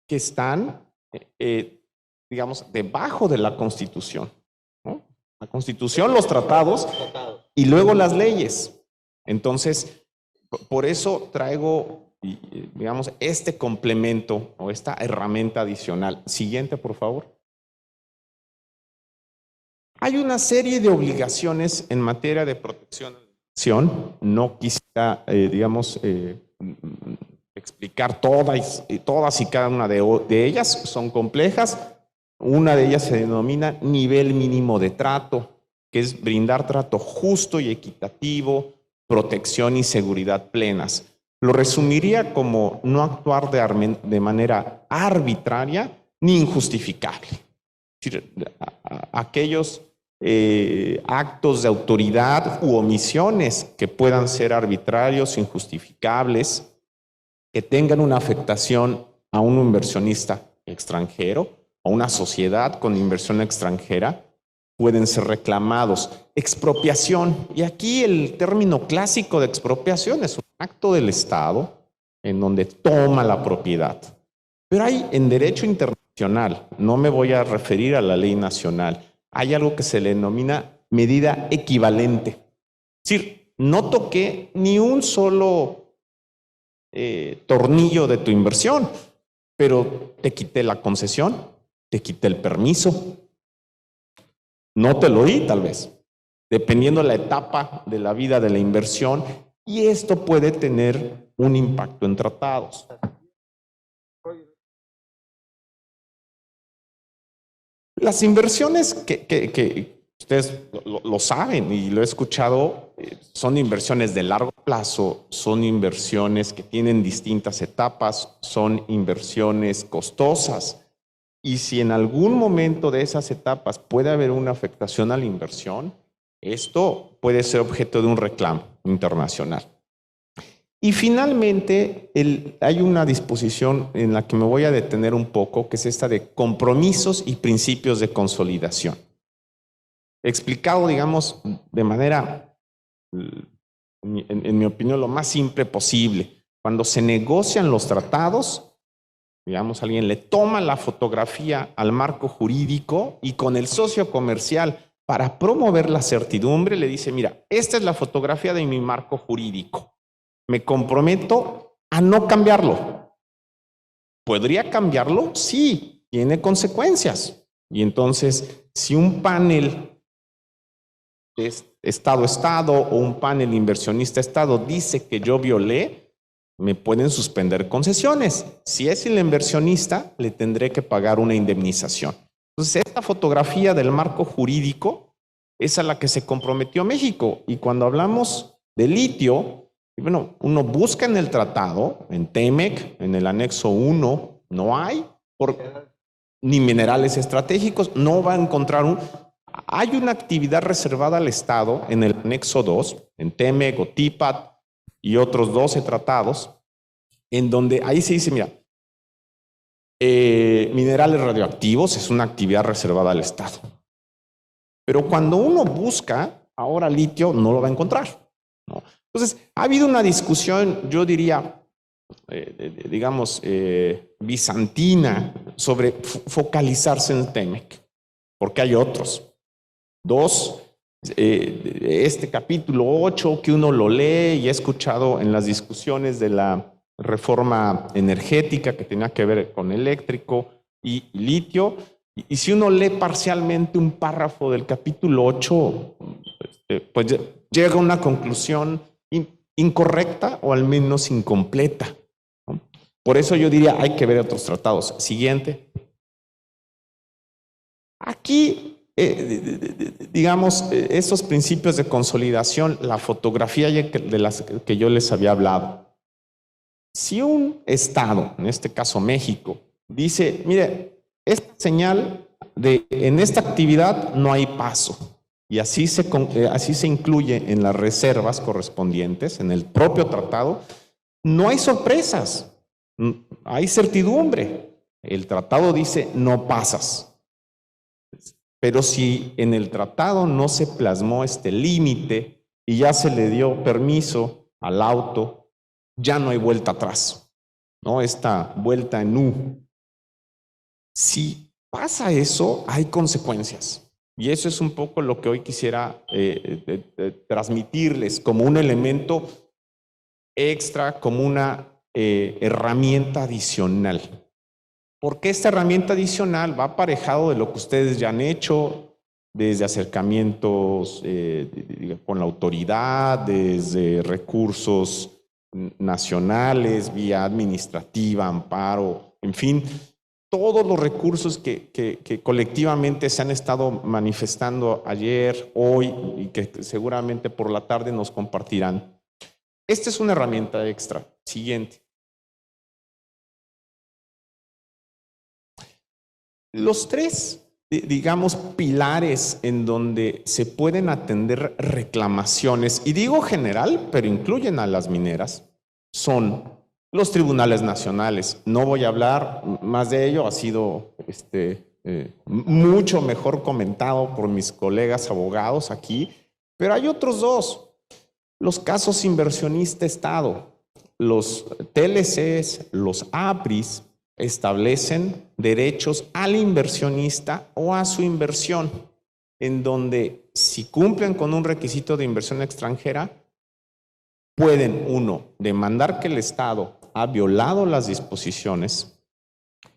que están, digamos, debajo de la Constitución, ¿no? La Constitución, los tratados y luego las leyes. Entonces, por eso traigo, digamos, este complemento o esta herramienta adicional. Siguiente, por favor. Hay una serie de obligaciones en materia de protección de la inversión. No quisiera, digamos, explicar todas y cada una de ellas. Son complejas. Una de ellas se denomina nivel mínimo de trato, que es brindar trato justo y equitativo, protección y seguridad plenas. Lo resumiría como no actuar de manera arbitraria ni injustificable. Es decir, aquellos actos de autoridad u omisiones que puedan ser arbitrarios, injustificables, que tengan una afectación a un inversionista extranjero, a una sociedad con inversión extranjera, pueden ser reclamados. Expropiación, y aquí el término clásico de expropiación es un acto del Estado en donde toma la propiedad. Pero hay en derecho internacional, no me voy a referir a la ley nacional, hay algo que se le denomina medida equivalente. Es decir, no toqué ni un solo tornillo de tu inversión, pero te quité la concesión, te quité el permiso, no te lo di tal vez, dependiendo de la etapa de la vida de la inversión, y esto puede tener un impacto en tratados. Las inversiones que ustedes lo saben y lo he escuchado, son inversiones de largo plazo, son inversiones que tienen distintas etapas, son inversiones costosas. Y si en algún momento de esas etapas puede haber una afectación a la inversión, esto puede ser objeto de un reclamo internacional. Y finalmente, hay una disposición en la que me voy a detener un poco, que es esta de compromisos y principios de consolidación. Explicado, digamos, de manera, en mi opinión, lo más simple posible. Cuando se negocian los tratados, digamos, alguien le toma la fotografía al marco jurídico y con el socio comercial, para promover la certidumbre, le dice, mira, esta es la fotografía de mi marco jurídico. Me comprometo a no cambiarlo. ¿Podría cambiarlo? Sí, tiene consecuencias. Y entonces, si un panel de Estado-Estado o un panel inversionista-Estado dice que yo violé, me pueden suspender concesiones. Si es el inversionista, le tendré que pagar una indemnización. Entonces, esta fotografía del marco jurídico es a la que se comprometió México. Y cuando hablamos de litio, bueno, uno busca en el tratado, en TEMEC, en el anexo 1, no hay, ni minerales estratégicos, no va a encontrar hay una actividad reservada al Estado en el anexo 2, en TEMEC o TIPAT y otros 12 tratados, en donde ahí se dice, mira, minerales radioactivos es una actividad reservada al Estado. Pero cuando uno busca, ahora litio no lo va a encontrar, ¿no? Entonces, ha habido una discusión, yo diría, digamos, bizantina sobre focalizarse en TEMEC, porque hay otros. Dos, este capítulo 8 que uno lo lee y he escuchado en las discusiones de la reforma energética que tenía que ver con eléctrico y litio, y si uno lee parcialmente un párrafo del capítulo 8, pues llega a una conclusión incorrecta o al menos incompleta, ¿no? Por eso yo diría, hay que ver otros tratados. Siguiente. Aquí, digamos, esos principios de consolidación, la fotografía de las que yo les había hablado. Si un Estado, en este caso México, dice, mire, esta señal de en esta actividad no hay paso, y así se incluye en las reservas correspondientes, en el propio tratado, no hay sorpresas, hay certidumbre. El tratado dice no pasas. Pero si en el tratado no se plasmó este límite y ya se le dio permiso al auto, ya no hay vuelta atrás, ¿no? Esta vuelta en U. Si pasa eso, hay consecuencias. Y eso es un poco lo que hoy quisiera transmitirles como un elemento extra, como una herramienta adicional. Porque esta herramienta adicional va aparejado de lo que ustedes ya han hecho, desde acercamientos con la autoridad, desde recursos nacionales, vía administrativa, amparo, en fin, todos los recursos que colectivamente se han estado manifestando ayer, hoy y que seguramente por la tarde nos compartirán. Esta es una herramienta extra. Siguiente. Los tres, digamos, pilares en donde se pueden atender reclamaciones, y digo general, pero incluyen a las mineras, son los tribunales nacionales. No voy a hablar más de ello, ha sido mucho mejor comentado por mis colegas abogados aquí, pero hay otros dos. Los casos inversionista-Estado, los TLCs, los APRIs, establecen derechos al inversionista o a su inversión, en donde si cumplen con un requisito de inversión extranjera, pueden, uno, demandar que el Estado ha violado las disposiciones,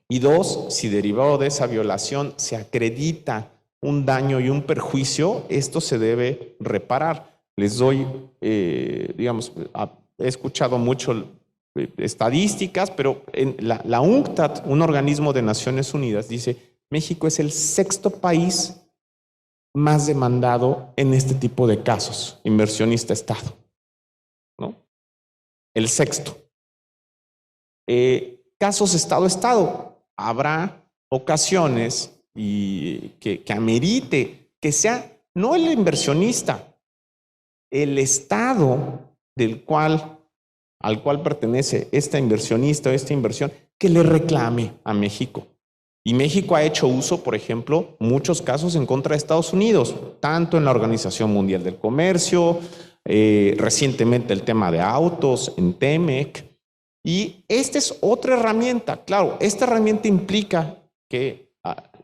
y dos, si derivado de esa violación se acredita un daño y un perjuicio, esto se debe reparar. Les doy, digamos, he escuchado mucho estadísticas, pero en la UNCTAD, un organismo de Naciones Unidas, dice México es el 6º país más demandado en este tipo de casos, inversionista-Estado, ¿no? El 6º. Casos Estado-Estado. Habrá ocasiones y que amerite que sea no el inversionista, el Estado al cual pertenece esta inversionista o esta inversión, que le reclame a México. Y México ha hecho uso, por ejemplo, muchos casos en contra de Estados Unidos, tanto en la Organización Mundial del Comercio, recientemente el tema de autos, en TEMEC. Y esta es otra herramienta. Claro, esta herramienta implica que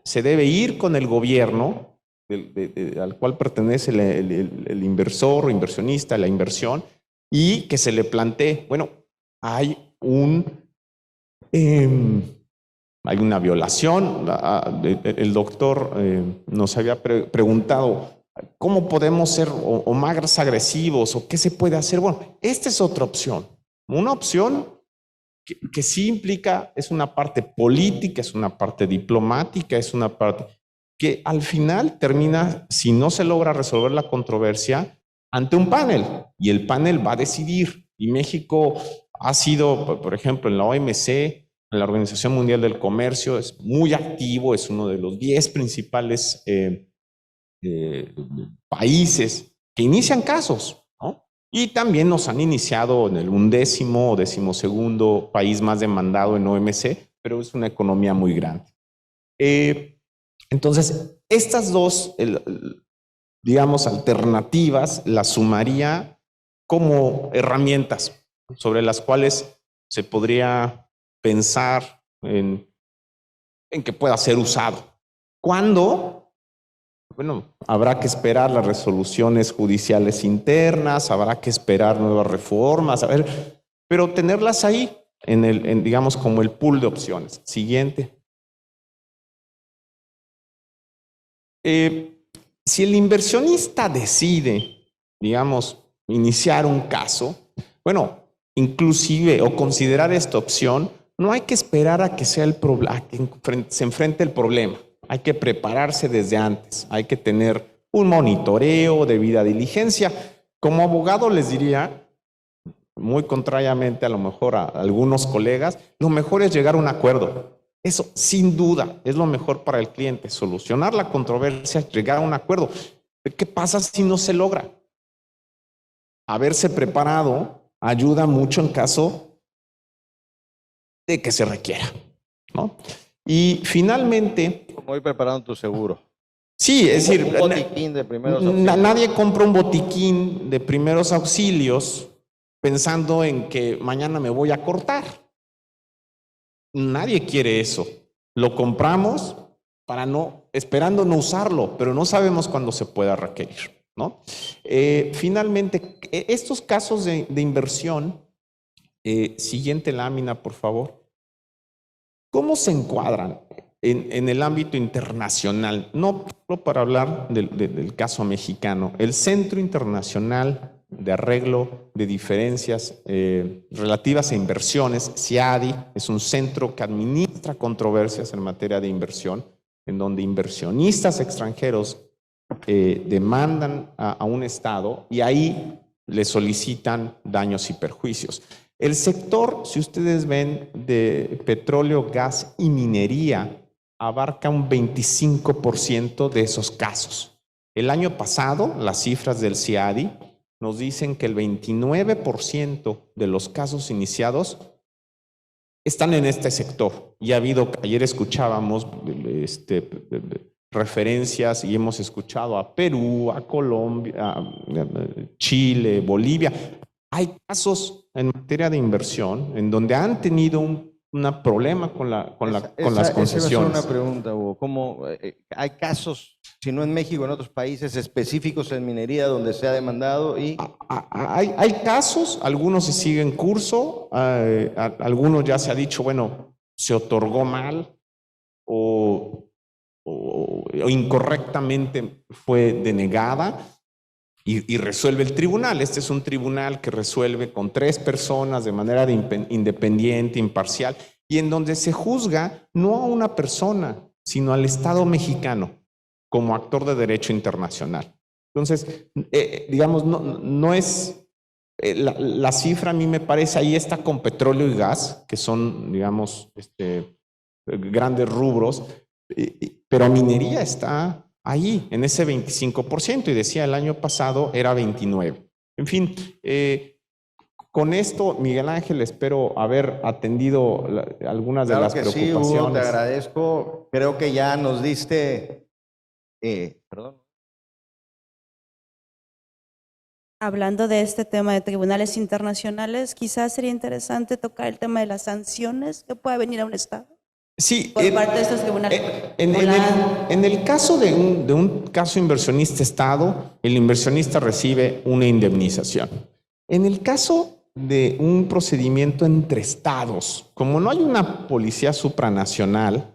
se debe ir con el gobierno al cual pertenece el inversor o inversionista, la inversión, y que se le plantee, bueno, hay una violación. El doctor nos había preguntado, ¿cómo podemos ser o más agresivos o qué se puede hacer? Bueno, esta es otra opción. Una opción que sí implica, es una parte política, es una parte diplomática, es una parte que al final termina, si no se logra resolver la controversia, ante un panel, y el panel va a decidir. Y México ha sido, por ejemplo, en la OMC, en la Organización Mundial del Comercio, es muy activo, es uno de los 10 principales países que inician casos, ¿no? Y también nos han iniciado en el 11º o 12º país más demandado en OMC, pero es una economía muy grande. Entonces, estas dos, digamos, alternativas las sumaría como herramientas sobre las cuales se podría pensar en que pueda ser usado. ¿Cuándo? Bueno, habrá que esperar las resoluciones judiciales internas, habrá que esperar nuevas reformas, pero tenerlas ahí, digamos, como el pool de opciones. Siguiente. Si el inversionista decide, digamos, iniciar un caso, bueno, inclusive o considerar esta opción, no hay que esperar a que sea a que se enfrente el problema. Hay que prepararse desde antes, hay que tener un monitoreo, debida diligencia. Como abogado les diría, muy contrariamente a lo mejor a algunos colegas, lo mejor es llegar a un acuerdo. Eso, sin duda, es lo mejor para el cliente, solucionar la controversia, llegar a un acuerdo. ¿Qué pasa si no se logra? Haberse preparado ayuda mucho en caso de que se requiera, ¿no? Y finalmente... Muy preparado tu seguro. Sí, es decir, un botiquín de primeros auxilios. Nadie compra un botiquín de primeros auxilios pensando en que mañana me voy a cortar. Nadie quiere eso. Lo compramos esperando no usarlo, pero no sabemos cuándo se pueda requerir, ¿no? Finalmente, estos casos de inversión, siguiente lámina, por favor. ¿Cómo se encuadran en el ámbito internacional? No solo para hablar del caso mexicano. El Centro Internacional de Arreglo de Diferencias relativas a inversiones, CIADI, es un centro que administra controversias en materia de inversión, en donde inversionistas extranjeros demandan a un Estado y ahí le solicitan daños y perjuicios. El sector, si ustedes ven, de petróleo, gas y minería, abarca un 25% de esos casos. El año pasado, las cifras del CIADI nos dicen que el 29% de los casos iniciados están en este sector. Y ha habido, ayer escuchábamos referencias y hemos escuchado a Perú, a Colombia, a Chile, Bolivia. Hay casos en materia de inversión en donde han tenido un problema con las concesiones. Esa va a ser una pregunta, Hugo. ¿Cómo, hay casos, si no en México, en otros países específicos en minería donde se ha demandado? Hay casos, algunos se siguen curso, algunos ya se ha dicho, bueno, se otorgó mal o incorrectamente fue denegada. Y resuelve el tribunal. Este es un tribunal que resuelve con 3 personas de manera independiente, imparcial, y en donde se juzga no a una persona, sino al Estado mexicano como actor de derecho internacional. Entonces, digamos, no es... La cifra a mí me parece, ahí está con petróleo y gas, que son, digamos, grandes rubros, pero minería está ahí, en ese 25%, y decía el año pasado era 29%. En fin, con esto, Miguel Ángel, espero haber atendido algunas de las preocupaciones. Sí, Hugo, te agradezco. Creo que ya nos diste... perdón. Hablando de este tema de tribunales internacionales, quizás sería interesante tocar el tema de las sanciones que pueda venir a un Estado. Sí, por parte de estos tribunales. En el caso de un caso inversionista-Estado, el inversionista recibe una indemnización. En el caso de un procedimiento entre Estados, como no hay una policía supranacional,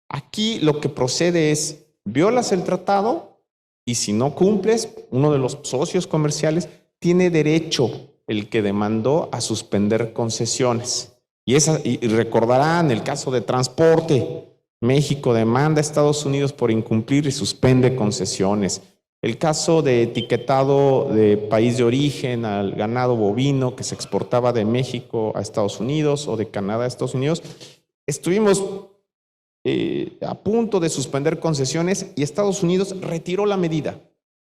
aquí lo que procede es, violas el tratado y si no cumples, uno de los socios comerciales tiene derecho, el que demandó, a suspender concesiones. Y recordarán el caso de transporte. México demanda a Estados Unidos por incumplir y suspende concesiones. El caso de etiquetado de país de origen al ganado bovino que se exportaba de México a Estados Unidos o de Canadá a Estados Unidos. Estuvimos a punto de suspender concesiones y Estados Unidos retiró la medida.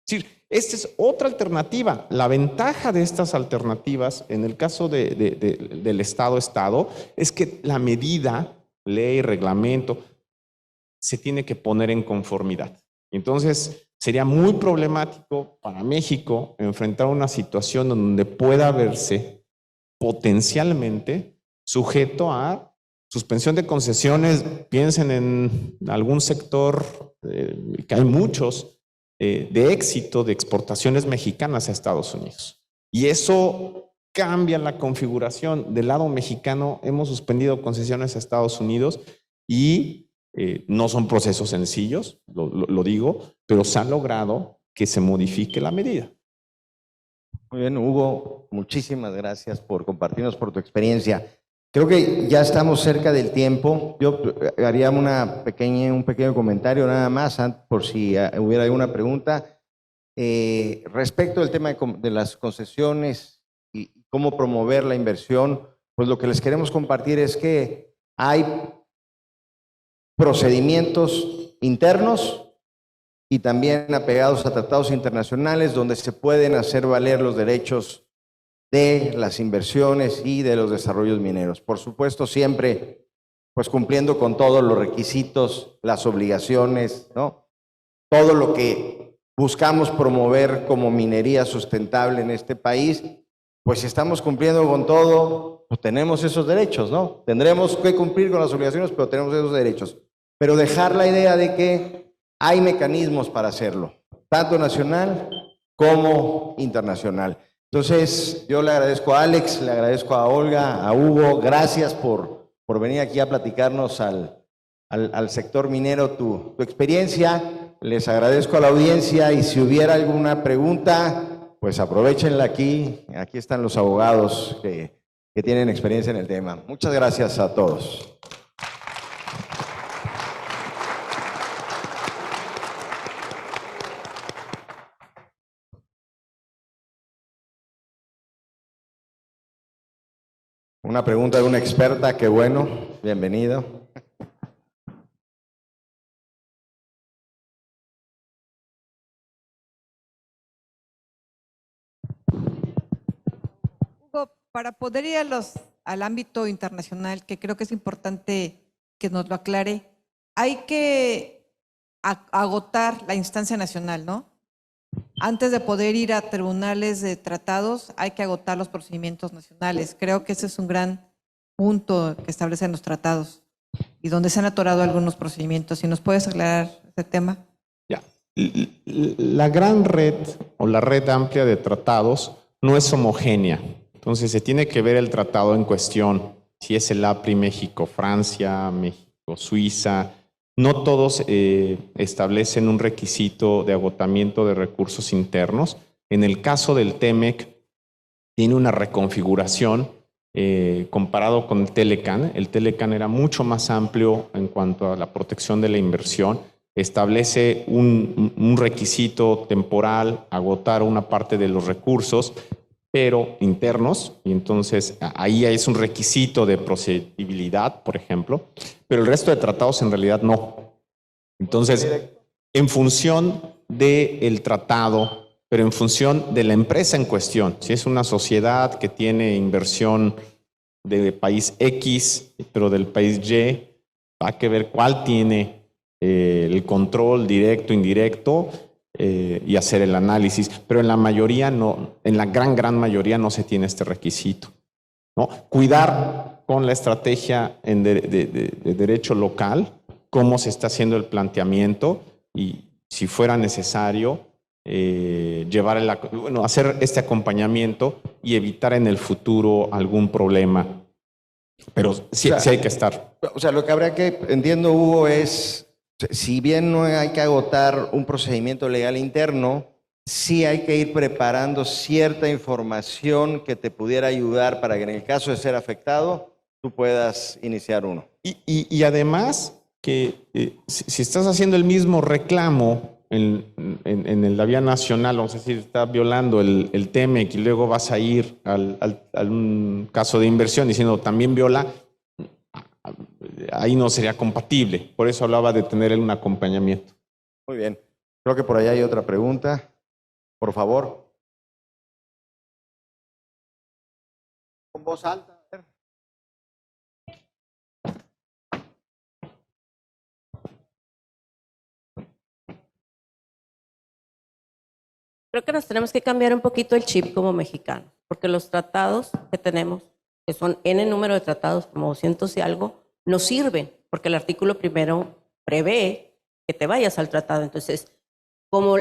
Es decir, esta es otra alternativa. La ventaja de estas alternativas, en el caso del Estado-Estado, es que la medida, ley, reglamento, se tiene que poner en conformidad. Entonces, sería muy problemático para México enfrentar una situación donde pueda verse potencialmente sujeto a suspensión de concesiones. Piensen en algún sector, que hay muchos, de éxito de exportaciones mexicanas a Estados Unidos. Y eso cambia la configuración. Del lado mexicano hemos suspendido concesiones a Estados Unidos y no son procesos sencillos, lo digo, pero se ha logrado que se modifique la medida. Muy bien, Hugo, muchísimas gracias por compartirnos por tu experiencia. Creo que ya estamos cerca del tiempo. Yo haría un pequeño comentario nada más, por si hubiera alguna pregunta. Respecto del tema de las concesiones y cómo promover la inversión, pues lo que les queremos compartir es que hay procedimientos internos y también apegados a tratados internacionales donde se pueden hacer valer los derechos de las inversiones y de los desarrollos mineros. Por supuesto, siempre pues cumpliendo con todos los requisitos, las obligaciones, ¿no? Todo lo que buscamos promover como minería sustentable en este país, pues si estamos cumpliendo con todo, pues tenemos esos derechos, ¿no? Tendremos que cumplir con las obligaciones, pero tenemos esos derechos. Pero dejar la idea de que hay mecanismos para hacerlo, tanto nacional como internacional. Entonces, yo le agradezco a Alex, le agradezco a Olga, a Hugo, gracias por venir aquí a platicarnos al sector minero tu experiencia. Les agradezco a la audiencia y si hubiera alguna pregunta, pues aprovechenla aquí. Aquí están los abogados que tienen experiencia en el tema. Muchas gracias a todos. Una pregunta de una experta, qué bueno, bienvenido. para poder ir al ámbito internacional, que creo que es importante que nos lo aclare, hay que agotar la instancia nacional, ¿no? Antes de poder ir a tribunales de tratados, hay que agotar los procedimientos nacionales. Creo que ese es un gran punto que establecen los tratados y donde se han atorado algunos procedimientos. ¿Si nos puedes aclarar este tema? Ya. La gran red o la red amplia de tratados no es homogénea. Entonces se tiene que ver el tratado en cuestión, si es el APRI México, Francia, México, Suiza. No todos establecen un requisito de agotamiento de recursos internos. En el caso del TEMEC, tiene una reconfiguración comparado con el Telecan. El Telecan era mucho más amplio en cuanto a la protección de la inversión. Establece un requisito temporal, agotar una parte de los recursos, pero internos, y entonces ahí es un requisito de procedibilidad, por ejemplo, pero el resto de tratados en realidad no. Entonces, en función del tratado, pero en función de la empresa en cuestión, si es una sociedad que tiene inversión de país X, pero del país Y, hay que ver cuál tiene el control directo, indirecto, y hacer el análisis, pero en la mayoría no, en la gran mayoría no se tiene este requisito, ¿no? Cuidar con la estrategia de derecho local, cómo se está haciendo el planteamiento y si fuera necesario hacer este acompañamiento y evitar en el futuro algún problema. Pero sí, sí hay que estar. O sea, lo que habría que, entiendo, Hugo, es, si bien no hay que agotar un procedimiento legal interno, sí hay que ir preparando cierta información que te pudiera ayudar para que en el caso de ser afectado, tú puedas iniciar uno. Y además, que si estás haciendo el mismo reclamo en la vía nacional, vamos a decir, está violando el TEMEC y luego vas a ir a un caso de inversión diciendo también viola, ahí no sería compatible. Por eso hablaba de tener un acompañamiento. Muy bien. Creo que por allá hay otra pregunta. Por favor. Con voz alta. Creo que nos tenemos que cambiar un poquito el chip como mexicanos, porque los tratados que tenemos, que son N número de tratados, como 200 y algo, no sirven, porque el artículo primero prevé que te vayas al tratado. Entonces, como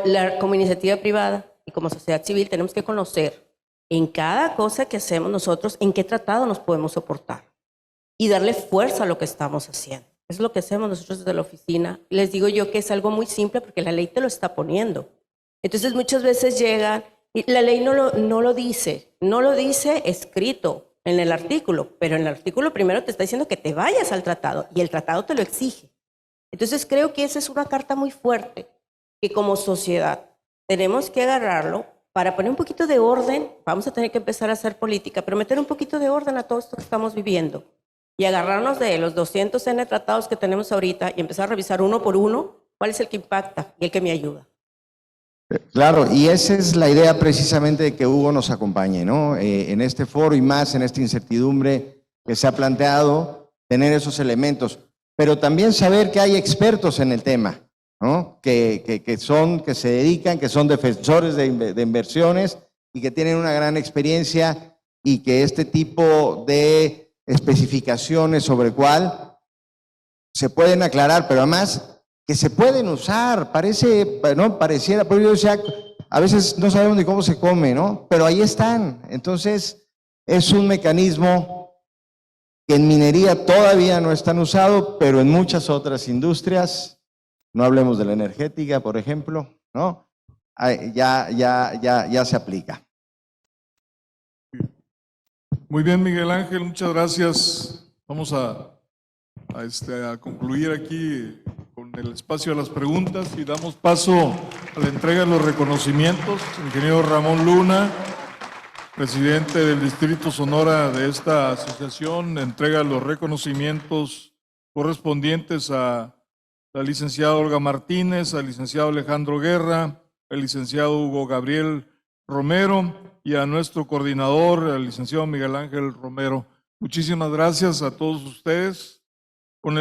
iniciativa privada y como sociedad civil, tenemos que conocer en cada cosa que hacemos nosotros, en qué tratado nos podemos soportar y darle fuerza a lo que estamos haciendo. Es lo que hacemos nosotros desde la oficina. Les digo yo que es algo muy simple porque la ley te lo está poniendo. Entonces muchas veces llegan y la ley no lo dice escrito en el artículo, pero en el artículo primero te está diciendo que te vayas al tratado y el tratado te lo exige. Entonces creo que esa es una carta muy fuerte que como sociedad tenemos que agarrarlo para poner un poquito de orden. Vamos a tener que empezar a hacer política, pero meter un poquito de orden a todo esto que estamos viviendo y agarrarnos de los 200 N tratados que tenemos ahorita y empezar a revisar uno por uno cuál es el que impacta y el que me ayuda. Claro, y esa es la idea precisamente de que Hugo nos acompañe, ¿no? En este foro y más en esta incertidumbre que se ha planteado, tener esos elementos, pero también saber que hay expertos en el tema, ¿no? Que se dedican, que son defensores de inversiones y que tienen una gran experiencia y que este tipo de especificaciones sobre cuál se pueden aclarar, pero además que se pueden usar, pareciera, pero yo decía, a veces no sabemos ni cómo se come, ¿no? Pero ahí están. Entonces, es un mecanismo que en minería todavía no es tan usado, pero en muchas otras industrias, no hablemos de la energética, por ejemplo, ¿no? Ya se aplica. Muy bien, Miguel Ángel, muchas gracias. Vamos a concluir aquí con el espacio de las preguntas y damos paso a la entrega de los reconocimientos. Ingeniero Ramón Luna, presidente del Distrito Sonora de esta asociación, entrega los reconocimientos correspondientes a la licenciada Olga Martínez, al licenciado Alejandro Guerra, el licenciado Hugo Gabriel Romero, y a nuestro coordinador, el licenciado Miguel Ángel Romero. Muchísimas gracias a todos ustedes.